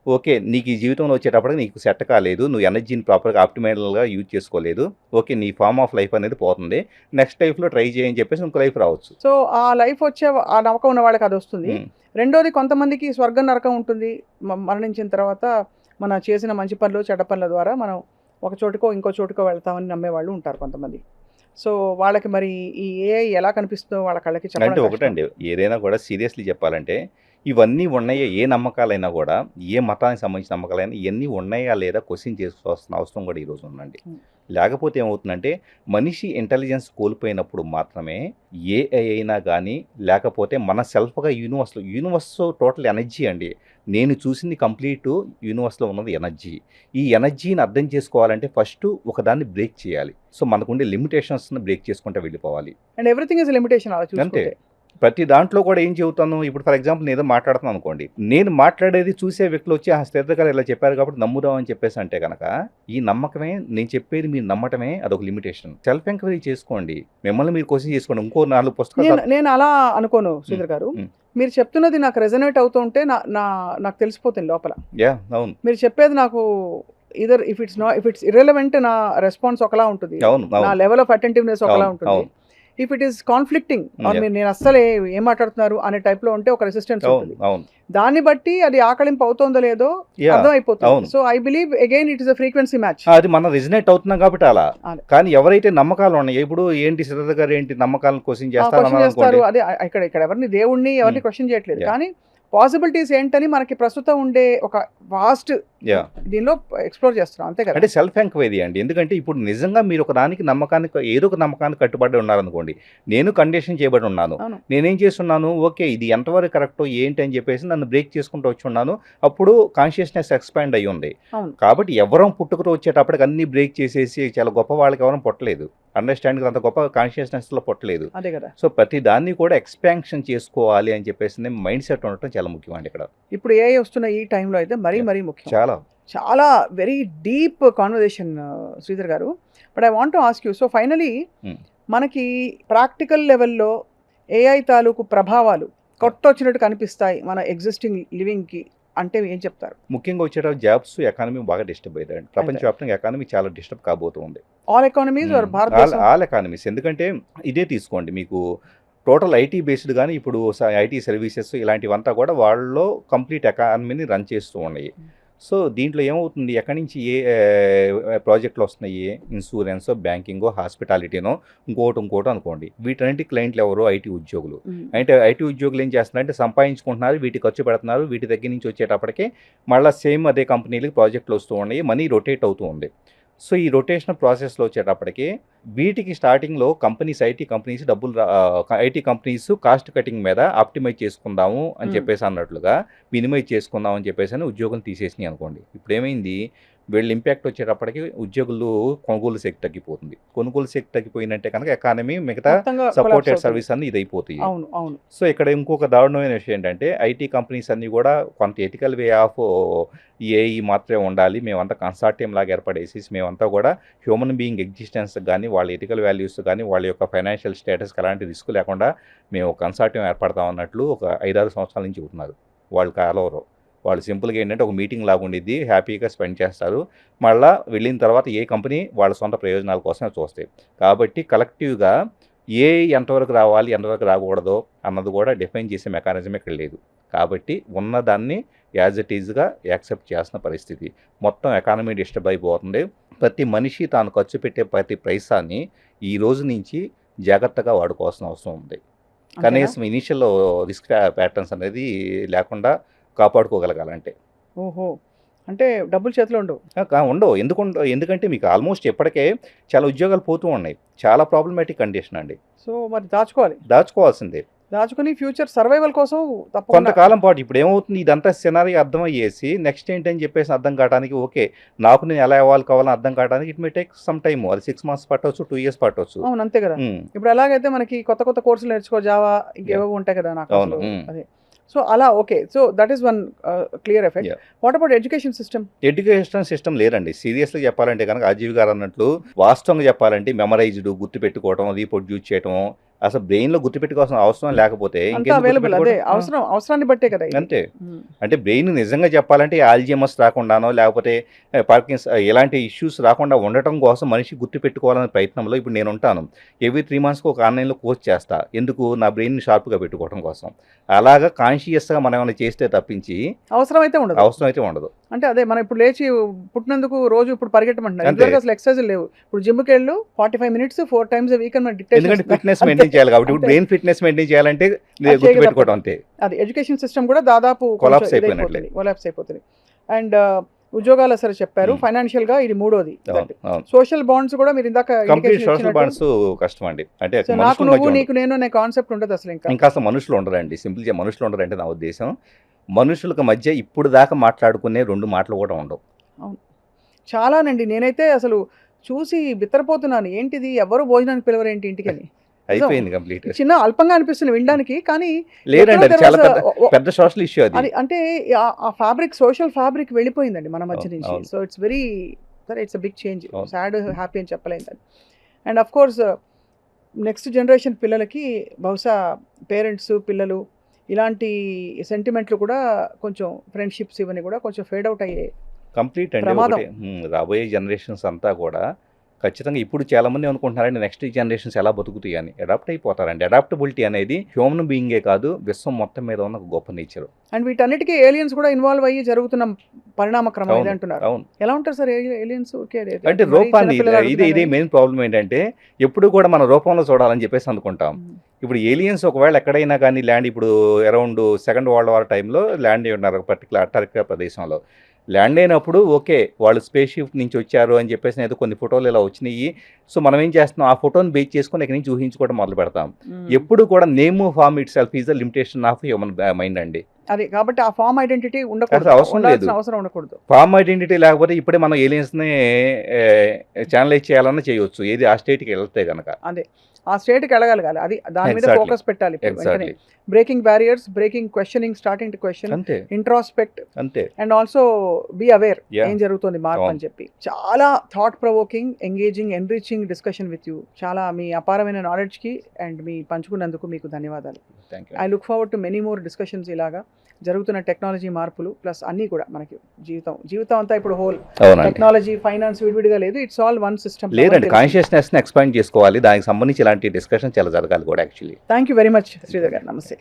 ఓకే నీకు ఈ జీవితంలో వచ్చేటప్పటికి నీకు సెట్ కాలేదు, నువ్వు ఎనర్జీని ప్రాపర్గా ఆప్టిమైల్గా యూజ్ చేసుకోలేదు, ఓకే నీ ఫార్మ్ ఆఫ్ లైఫ్ అనేది పోతుంది, నెక్స్ట్ లైఫ్లో ట్రై చేయని చెప్పేసి ఇంకో లైఫ్ రావచ్చు. సో ఆ లైఫ్ వచ్చే ఆ నమ్మకం ఉన్న వాళ్ళకి అది వస్తుంది. ఉమ్, రెండోది, కొంతమందికి స్వర్గం నరకం ఉంటుంది. మరణించిన తర్వాత మన చేసిన మంచి పనులు చెడ్డ పనుల ద్వారా మనం ఒక చోటుకో ఇంకో చోటుకో వెళ్తామని నమ్మేవాళ్ళు ఉంటారు కొంతమంది. సో వాళ్ళకి మరి ఈ ఏఐ ఎలా కనిపిస్తుందో వాళ్ళ కళ్ళకి అంటే చెప్పడం కష్టం. ఒకటండి, ఏదైనా కూడా సీరియస్లీ చెప్పాలంటే ఇవన్నీ ఉన్నాయా, ఏ నమ్మకాలైనా కూడా, ఏ మతానికి సంబంధించిన నమ్మకాలైనా ఇవన్నీ ఉన్నాయా లేదా క్వశ్చన్ చేసుకోవాల్సిన అవసరం కూడా ఈరోజు ఉందండి. ఉమ్. లేకపోతే ఏమవుతుందంటే మనిషి ఇంటెలిజెన్స్ కోల్పోయినప్పుడు మాత్రమే ఏఐ అయినా కానీ, లేకపోతే మన సెల్ఫ్గా యూనివర్స్ టోటల్ ఎనర్జీ అండి. నేను చూసింది కంప్లీట్ యూనివర్స్లో ఉన్నది ఎనర్జీ. ఈ ఎనర్జీని అర్థం చేసుకోవాలంటే ఫస్ట్ ఒకదాన్ని బ్రేక్ చేయాలి. సో మనకుండే లిమిటేషన్స్ని బ్రేక్ చేసుకుంటూ వెళ్ళిపోవాలి. అండ్ ఎవ్రీథింగ్ ఇస్ లిమిటేషన్ అలా అంతే. చూసుకుంటే. ప్రతి దాంట్లో కూడా ఏం చెబుతాను, ఇప్పుడు ఫర్ ఎగ్జాంపుల్ నేను ఏదో మాట్లాడుతున్నాను అనుకోండి, నేను మాట్లాడేది చూసే వ్యక్తులు వచ్చి ఆ శ్రద్ధ గారు ఇలా చెప్పారు కాబట్టి నమ్ముదాం అని చెప్పేసి అంటే కనుక ఈ నమ్మకమే, నేను చెప్పేది మీరు నమ్మటమే అదొక లిమిటేషన్. సెల్ఫ్ ఎంక్వైరీ చేసుకోండి, మిమ్మల్ని మీరు క్వశ్చన్ చేసుకోండి. ఇంకో 4 పుస్తకాలు నేను అలా అనుకోను శ్రీధర్ గారు. ఉమ్. మీరు చెప్తున్నది నాకు రెజనేట్ అవుతూ ఉంటే నాకు తెలిసిపోతుంది లోపల. యా అవును మీరు చెప్పేది నాకు ఇఫ్ ఇట్స్ ఇర్రెలవెంట్ నా రెస్పాన్స్ ఒకలా ఉంటుంది, అవును నా అవును లెవెల్ ఆఫ్ అటెంటివ్నెస్ ఒకలా అవును ఉంటుంది. అవును if it is conflicting Yeah. నేను అస్సలే ఏం మాట్లాడుతున్నారు అనే టైప్ లో ఉంటే ఒక రెసిస్టెన్స్ అవును ఉంటుంది. అవును దాన్ని బట్టి అది ఆకలింపు అవుతుందో లేదో యా అర్థం అయిపోతుంది. అవును. So I believe again it is a frequency match. అది మనం రిజనేట్ అవుతున్నాం కాబట్టి అలా. అదే. కానీ ఎవరైతే నమ్మకాలు ఉన్నాయి, ఇప్పుడు ఏంటి శ్రద్ధ గారు ఏంటి నమ్మకాలను క్వశ్చన్ చేస్తారు క్వశ్చన్ అన్నారు చేస్తారు. అనుకోండి, అదే ఇక్కడ ఎవరిని దేవుణ్ణి ఎవరిని క్వశ్చన్ చేయట్లేదు, Yeah. కానీ పాసిబిలిటీస్ ఏంటని మనకి ప్రస్తుతం ఉండే ఒక వాస్ట్ యా దీనిలో ఎక్స్ప్లోర్ చేస్తున్నాం, అంతే కదా. అంటే సెల్ఫ్ ఎంక్వైరీ అండి. ఎందుకంటే ఇప్పుడు నిజంగా మీరు ఒక దానికి నమ్మకానికి, ఏదో ఒక నమ్మకానికి కట్టుబడి ఉన్నారనుకోండి, నేను కండిషన్ చేయబడి ఉన్నాను, అవును. నేనేం చేస్తున్నాను, ఓకే ఇది ఎంతవరకు కరెక్టో ఏంటి అని చెప్పేసి నన్ను బ్రేక్ చేసుకుంటూ వచ్చి ఉన్నాను. అప్పుడు కాన్షియస్నెస్ ఎక్స్పాండ్ అయ్యి ఉంది. అవును. కాబట్టి ఎవరం పుట్టుకతో వచ్చేటప్పటికి అన్ని బ్రేక్ చేసేసి చాలా గొప్ప వాళ్ళకి ఎవరం పుట్టలేదు, అండర్స్టాండింగ్ అంత గొప్ప కాన్షియస్నెస్లో పుట్టలేదు. అదే కదా. సో ప్రతి దాన్ని కూడా ఎక్స్పాన్షన్ చేసుకోవాలి అని చెప్పేసి మైండ్ సెట్ ఉండటం చాలా ముఖ్యం అండి ఇక్కడ. ఇప్పుడు ఏఐ వస్తున్న ఈ టైంలో అయితే మరీ Yeah. మరీ ముఖ్యం. చాలా చాలా వెరీ డీప్ కాన్వర్జేషన్ శ్రీధర్ గారు. But I want to ask you, so finally Hmm. మనకి ప్రాక్టికల్ లెవెల్లో ఏఐ తాలూకు ప్రభావాలు కొట్టొచ్చినట్టు కనిపిస్తాయి మన ఎగ్జిస్టింగ్ లివింగ్కి అంటే ఏం చెప్తారు? ముఖ్యంగా వచ్చేటప్పుడు జాబ్స్, ఎకానమీ బాగా డిస్టర్బ్ అవుతాయండి. ప్రపంచవ్యాప్తంగా ఎకానమీ చాలా డిస్టర్బ్ కాబోతుంది. ఆల్ ఎకానమీస్ భారతదేశం ఆల్ ఎకానమీస్. ఎందుకంటే ఇదే తీసుకోండి, మీకు టోటల్ ఐటీ బేస్డ్ కానీ ఇప్పుడు ఐటీ సర్వీసెస్ ఇలాంటివంతా కూడా వాళ్ళలో కంప్లీట్ ఎకానమీని రన్ చేస్తూ ఉన్నాయి. సో దీంట్లో ఏమవుతుంది, ఎక్కడి నుంచి ఏ ప్రాజెక్టులు వస్తున్నాయి, ఇన్సూరెన్స్, బ్యాంకింగ్, హాస్పిటాలిటీనో ఇంకోటి అనుకోండి, వీటన్నింటి క్లయింట్లు ఎవరు, ఐటీ ఉద్యోగులు. అంటే ఐటీ ఉద్యోగులు ఏం చేస్తున్నారంటే సంపాదించుకుంటున్నారు, వీటి ఖర్చు పెడుతున్నారు, వీటి దగ్గర నుంచి వచ్చేటప్పటికి మళ్ళీ సేమ్ అదే కంపెనీలకి ప్రాజెక్టులు వస్తూ ఉన్నాయి, మనీ రొటేట్ అవుతూ ఉంది. సో ఈ రొటేషన్ ప్రాసెస్లో వచ్చేటప్పటికి వీటికి స్టార్టింగ్లో IT companies IT companies cost cutting మీద ఆప్టిమైజ్ చేసుకుందాము అని చెప్పేసి అన్నట్లుగా మినిమైజ్ చేసుకుందాం అని చెప్పేసి అని ఉద్యోగులు తీసేసినాయి అనుకోండి. ఇప్పుడు ఏమైంది, వీళ్ళు ఇంపాక్ట్ వచ్చేటప్పటికి ఉద్యోగులు కొనుగోలు శక్తి తగ్గిపోతుంది. కొనుగోలు శక్తి తగ్గిపోయినట్టే కనుక ఎకానమీ మిగతా సపోర్టెడ్ సర్వీస్ అన్ని ఇది అయిపోతాయి. సో ఇక్కడ ఇంకొక దారుణమైన విషయం ఏంటంటే ఐటీ కంపెనీస్ అన్ని కూడా కొంత ఎథికల్ వే ఆఫ్ ఏఈ మాత్రమే ఉండాలి, మేమంతా కన్సార్టియం లాగా ఏర్పడేసి మేమంతా కూడా హ్యూమన్ బీయింగ్ ఎగ్జిస్టెన్స్ కానీ వాళ్ళ ఎథికల్ వాల్యూస్ కానీ వాళ్ళ యొక్క ఫైనాన్షియల్ స్టేటస్కి ఎలాంటి రిస్క్ లేకుండా మేము కన్సార్టియం ఏర్పడతాం అన్నట్లు ఒక 5-6 సంవత్సరాల నుంచి చెబుతున్నారు. వాళ్ళు కాలవరు. వాళ్ళు సింపుల్గా ఏంటంటే ఒక మీటింగ్ లాగా ఉండిద్ది, హ్యాపీగా స్పెండ్ చేస్తారు. మళ్ళీ వెళ్ళిన తర్వాత ఏ కంపెనీ వాళ్ళ సొంత ప్రయోజనాల కోసమే చూస్తాయి. కాబట్టి కలెక్టివ్గా ఏ ఎంతవరకు రావాలి ఎంతవరకు రాకూడదో అన్నది కూడా డిఫైన్ చేసే మెకానిజం ఇక్కడ లేదు. కాబట్టి ఉన్నదాన్ని యాజ్ ఇట్ ఈజ్గా యాక్సెప్ట్ చేసిన పరిస్థితి. మొత్తం ఎకానమీ డిస్టర్బ్ అయిపోతుంది. ప్రతి మనిషి తాను ఖర్చు పెట్టే ప్రతి పైసాని ఈ రోజు నుంచి జాగ్రత్తగా వాడుకోవాల్సిన అవసరం ఉంది. కనీసం ఇనీషియల్ రిస్క్ ప్యాటర్న్స్ అనేది లేకుండా కాపాడుకోగలగాలంటే. ఓహో, అంటే డబ్బులు చేతిలో ఉండవు. ఉండవు. ఎందుకంటే మీకు ఆల్మోస్ట్ ఇప్పటికే చాలా ఉద్యోగాలు పోతూ ఉన్నాయి. చాలా ప్రాబ్లమాటిక్ కండిషన్ అండి. సో మరి దాచుకోవాల్సిందే. దాచుకుని ఫ్యూచర్ సర్వైవల్ కోసం కొంతకాలం పాటు. ఇప్పుడు ఏమవుతుంది, ఇదంతా సినారీ అర్థమయ్యేసి నెక్స్ట్ ఏంటని చెప్పేసి అర్థం కావడానికి, ఓకే నాకు నేను ఎలా ఇవ్వాలి కావాలని అర్థం కావడానికి it may take some time. అది 6 months పట్టవచ్చు, 2 years పట్టవచ్చు. అవును, అంతే కదా. ఇప్పుడు ఎలాగైతే మనకి కొత్త కోర్సులు నేర్చుకో, జావా ఇంకేవో ఉంటాయి కదా నాకు. అవును. అదే. సో అలా okay. So that is one clear effect. What about education system? Education system లేదండి. సీరియస్గా చెప్పాలంటే కనుక అజీవ్ గారు అన్నట్లు వాస్తవంగా చెప్పాలంటే మెమరైజ్డ్, గుర్తుపెట్టుకోవడం, రీప్రొడ్యూస్ చేయడం, అసలు బ్రెయిన్లో గుర్తుపెట్టుకోవాల్సిన అవసరం లేకపోతే అవైలబుల్. అదే అవసరాన్ని బట్టే కదా అంతే. అంటే బ్రెయిన్ నిజంగా చెప్పాలంటే ఆల్జీమస్ రాకుండానో లేకపోతే పార్కిన్స్ ఇలాంటి ఇష్యూస్ రాకుండా ఉండటం కోసం మనిషి గుర్తుపెట్టుకోవాలనే ప్రయత్నంలో ఇప్పుడు నేను ఉంటాను. ఎవ్రీ 3 monthsకి ఒక ఆన్లైన్లో కోర్స్ చేస్తా. ఎందుకు? నా బ్రెయిన్ షార్ప్గా పెట్టుకోవడం కోసం. అలాగా కాన్షియస్గా మనం ఏమైనా చేస్తే తప్పించి అవసరం అయితే ఉండదు. అంటే అదే మనం ఇప్పుడు లేచి పుట్టినందుకు రోజు ఇప్పుడు పరిగెట్టమంటున్నారు. అసలు ఎక్సర్సైజ్ లేవు. ఇప్పుడు జిమ్కి వెళ్ళు 45 minutes 4 times a week అని డిక్టేషన్. ఎందుకంటే ఫిట్నెస్ మెయింటైన్ చేయాలి కాబట్టి. ఇప్పుడు బ్రెయిన్ ఫిట్నెస్ మెయింటైన్ చేయాలంటే గుర్తుపెట్టుకోవడం అంతే. అది ఎడ్యుకేషన్ సిస్టమ్ కూడా దాదాపు కొలాప్స్ అయిపోతుంది. అండ్ ఉద్యోగాలు సరే చెప్పారు. ఫైనాన్షియల్ గా ఇది మూడోది. సోషల్ బాండ్స్ కూడా మీరు ఇందాక సోషల్ బాండ్స్ కష్టం అండి. అంటే నాకు నువ్వు నీకు నేను అనే కాన్సెప్ట్ ఉండదు అసలు. ఇంకా అసలు మనుషులు ఉండరండి. సింపుల్గా మనుషులు ఉండరంటే నా ఉద్దేశం. మనుషులకు మధ్య ఇప్పుడు దాకా మాట్లాడుకునే 2 మాటలు కూడా ఉండవు. అవును, చాలానండి. నేనైతే అసలు చూసి బిత్తరపోతున్నాను. ఏంటిది, ఎవరు భోజనానికి పిలవరేంటి ఇంటికి అని. అయిపోయింది కంప్లీట్. చిన్న అల్పంగా అనిపిస్తుంది వినడానికి, కానీ లేదండి అది చాలా పెద్ద సోషల్ ఇష్యూ. అది అంటే ఆ ఫ్యాబ్రిక్, సోషల్ ఫ్యాబ్రిక్ వెళ్ళిపోయిందండి మన మధ్య నుంచి. So it's big change. Sad happy అని చెప్పలేదు. And of course next generation పిల్లలకి బహుశా పేరెంట్స్ పిల్లలు ఇలాంటి సెంటిమెంట్లు కూడా కొంచెం ఫ్రెండ్షిప్స్ ఇవన్నీ కూడా కొంచెం ఫేడ్ అవుట్ అయ్యే కంప్లీట్ అండి. రాబోయే జనరేషన్స్ అంతా కూడా ఖచ్చితంగా ఇప్పుడు చాలామంది అనుకుంటున్నారండి నెక్స్ట్ జనరేషన్స్ ఎలా బతుకుతాయి అని. అడాప్ట్ అయిపోతారండి. అడాప్టబిలిటీ అనేది హ్యూమన్ బీయింగే కాదు, విశ్వం మొత్తం మీద ఉన్న ఒక గొప్ప నేచర్. అండ్ వీటన్నిటికీ ఏలియన్స్ కూడా ఇన్వాల్వ్ అయ్యి జరుగుతున్న పరిణామ క్రమం ఇది అంటున్నారు. అవును. ఎలా ఉంటారు సార్ ఏలియన్స్? అంటే రూపాన్ని ఇదే మెయిన్ ప్రాబ్లం ఏంటంటే ఎప్పుడు కూడా మన రూపంలో చూడాలని చెప్పేసి అనుకుంటాం. ఇప్పుడు ఏలియన్స్ ఒకవేళ ఎక్కడైనా కానీ ల్యాండ్, ఇప్పుడు అరౌండ్ సెకండ్ వరల్డ్ వార్ టైంలో ల్యాండ్ అయి ఉన్నారు పర్టికులర్ అంటార్కిటికా ప్రదేశంలో. ల్యాండ్ అయినప్పుడు ఓకే వాళ్ళు స్పేస్ షిప్ నుంచి వచ్చారు అని చెప్పేసి ఏదో కొన్ని ఫోటోలు ఇలా వచ్చినాయి. సో మనం ఏం చేస్తున్నాం, ఆ ఫోటోని బేస్ చేసుకుని ఇక్కడి నుంచి ఊహించుకోవడం మొదలు పెడతాం. ఎప్పుడు కూడా name form itself is the limitation of human mind అండి. అది కాబట్టి ఆ ఫార్మ్ ఐడెంటిటీ అవసరం ఉండకూడదు. ఫార్మ్ ఐడెంటిటీ లేకపోతే ఇప్పుడే మనం ఏలియన్స్ని ఛానలైజ్ చేయాలన్నా చేయొచ్చు. ఏది ఆ స్టేట్కి వెళ్తే కనుక అదే ఆ స్టేట్కి వెళ్ళగలగాలి. అది దాని మీద ఫోకస్ పెట్టాలి. Breaking barriers, breaking questioning, starting to question, introspect అంతే. అండ్ ఆల్సో బీ అవేర్ ఏం జరుగుతుంది మార్పు అని చెప్పి. చాలా thought provoking, engaging, enriching discussion with you. చాలా మీ అపారమైన నాలెడ్జ్కి అండ్ మీ పంచుకున్నందుకు మీకు ధన్యవాదాలు. I look forward to many more discussions. ఇలాగా జరుగుతున్న టెక్నాలజీ మార్పులు ప్లస్ అన్నీ కూడా మనకి జీవితం అంతా ఇప్పుడు హోల్ టెక్నాలజీ, ఫైనాన్స్ విడివిడిగా లేదు. It's all one system. లేదండి, కాన్షియస్నెస్ ని ఎక్స్పాండ్ చేసుకోవాలి. దానికి సంబంధించి ఇలాంటి డిస్కషన్ చాలా జరగాలి కూడా actually. Thank you very much Sridhar గారు. నమస్తే.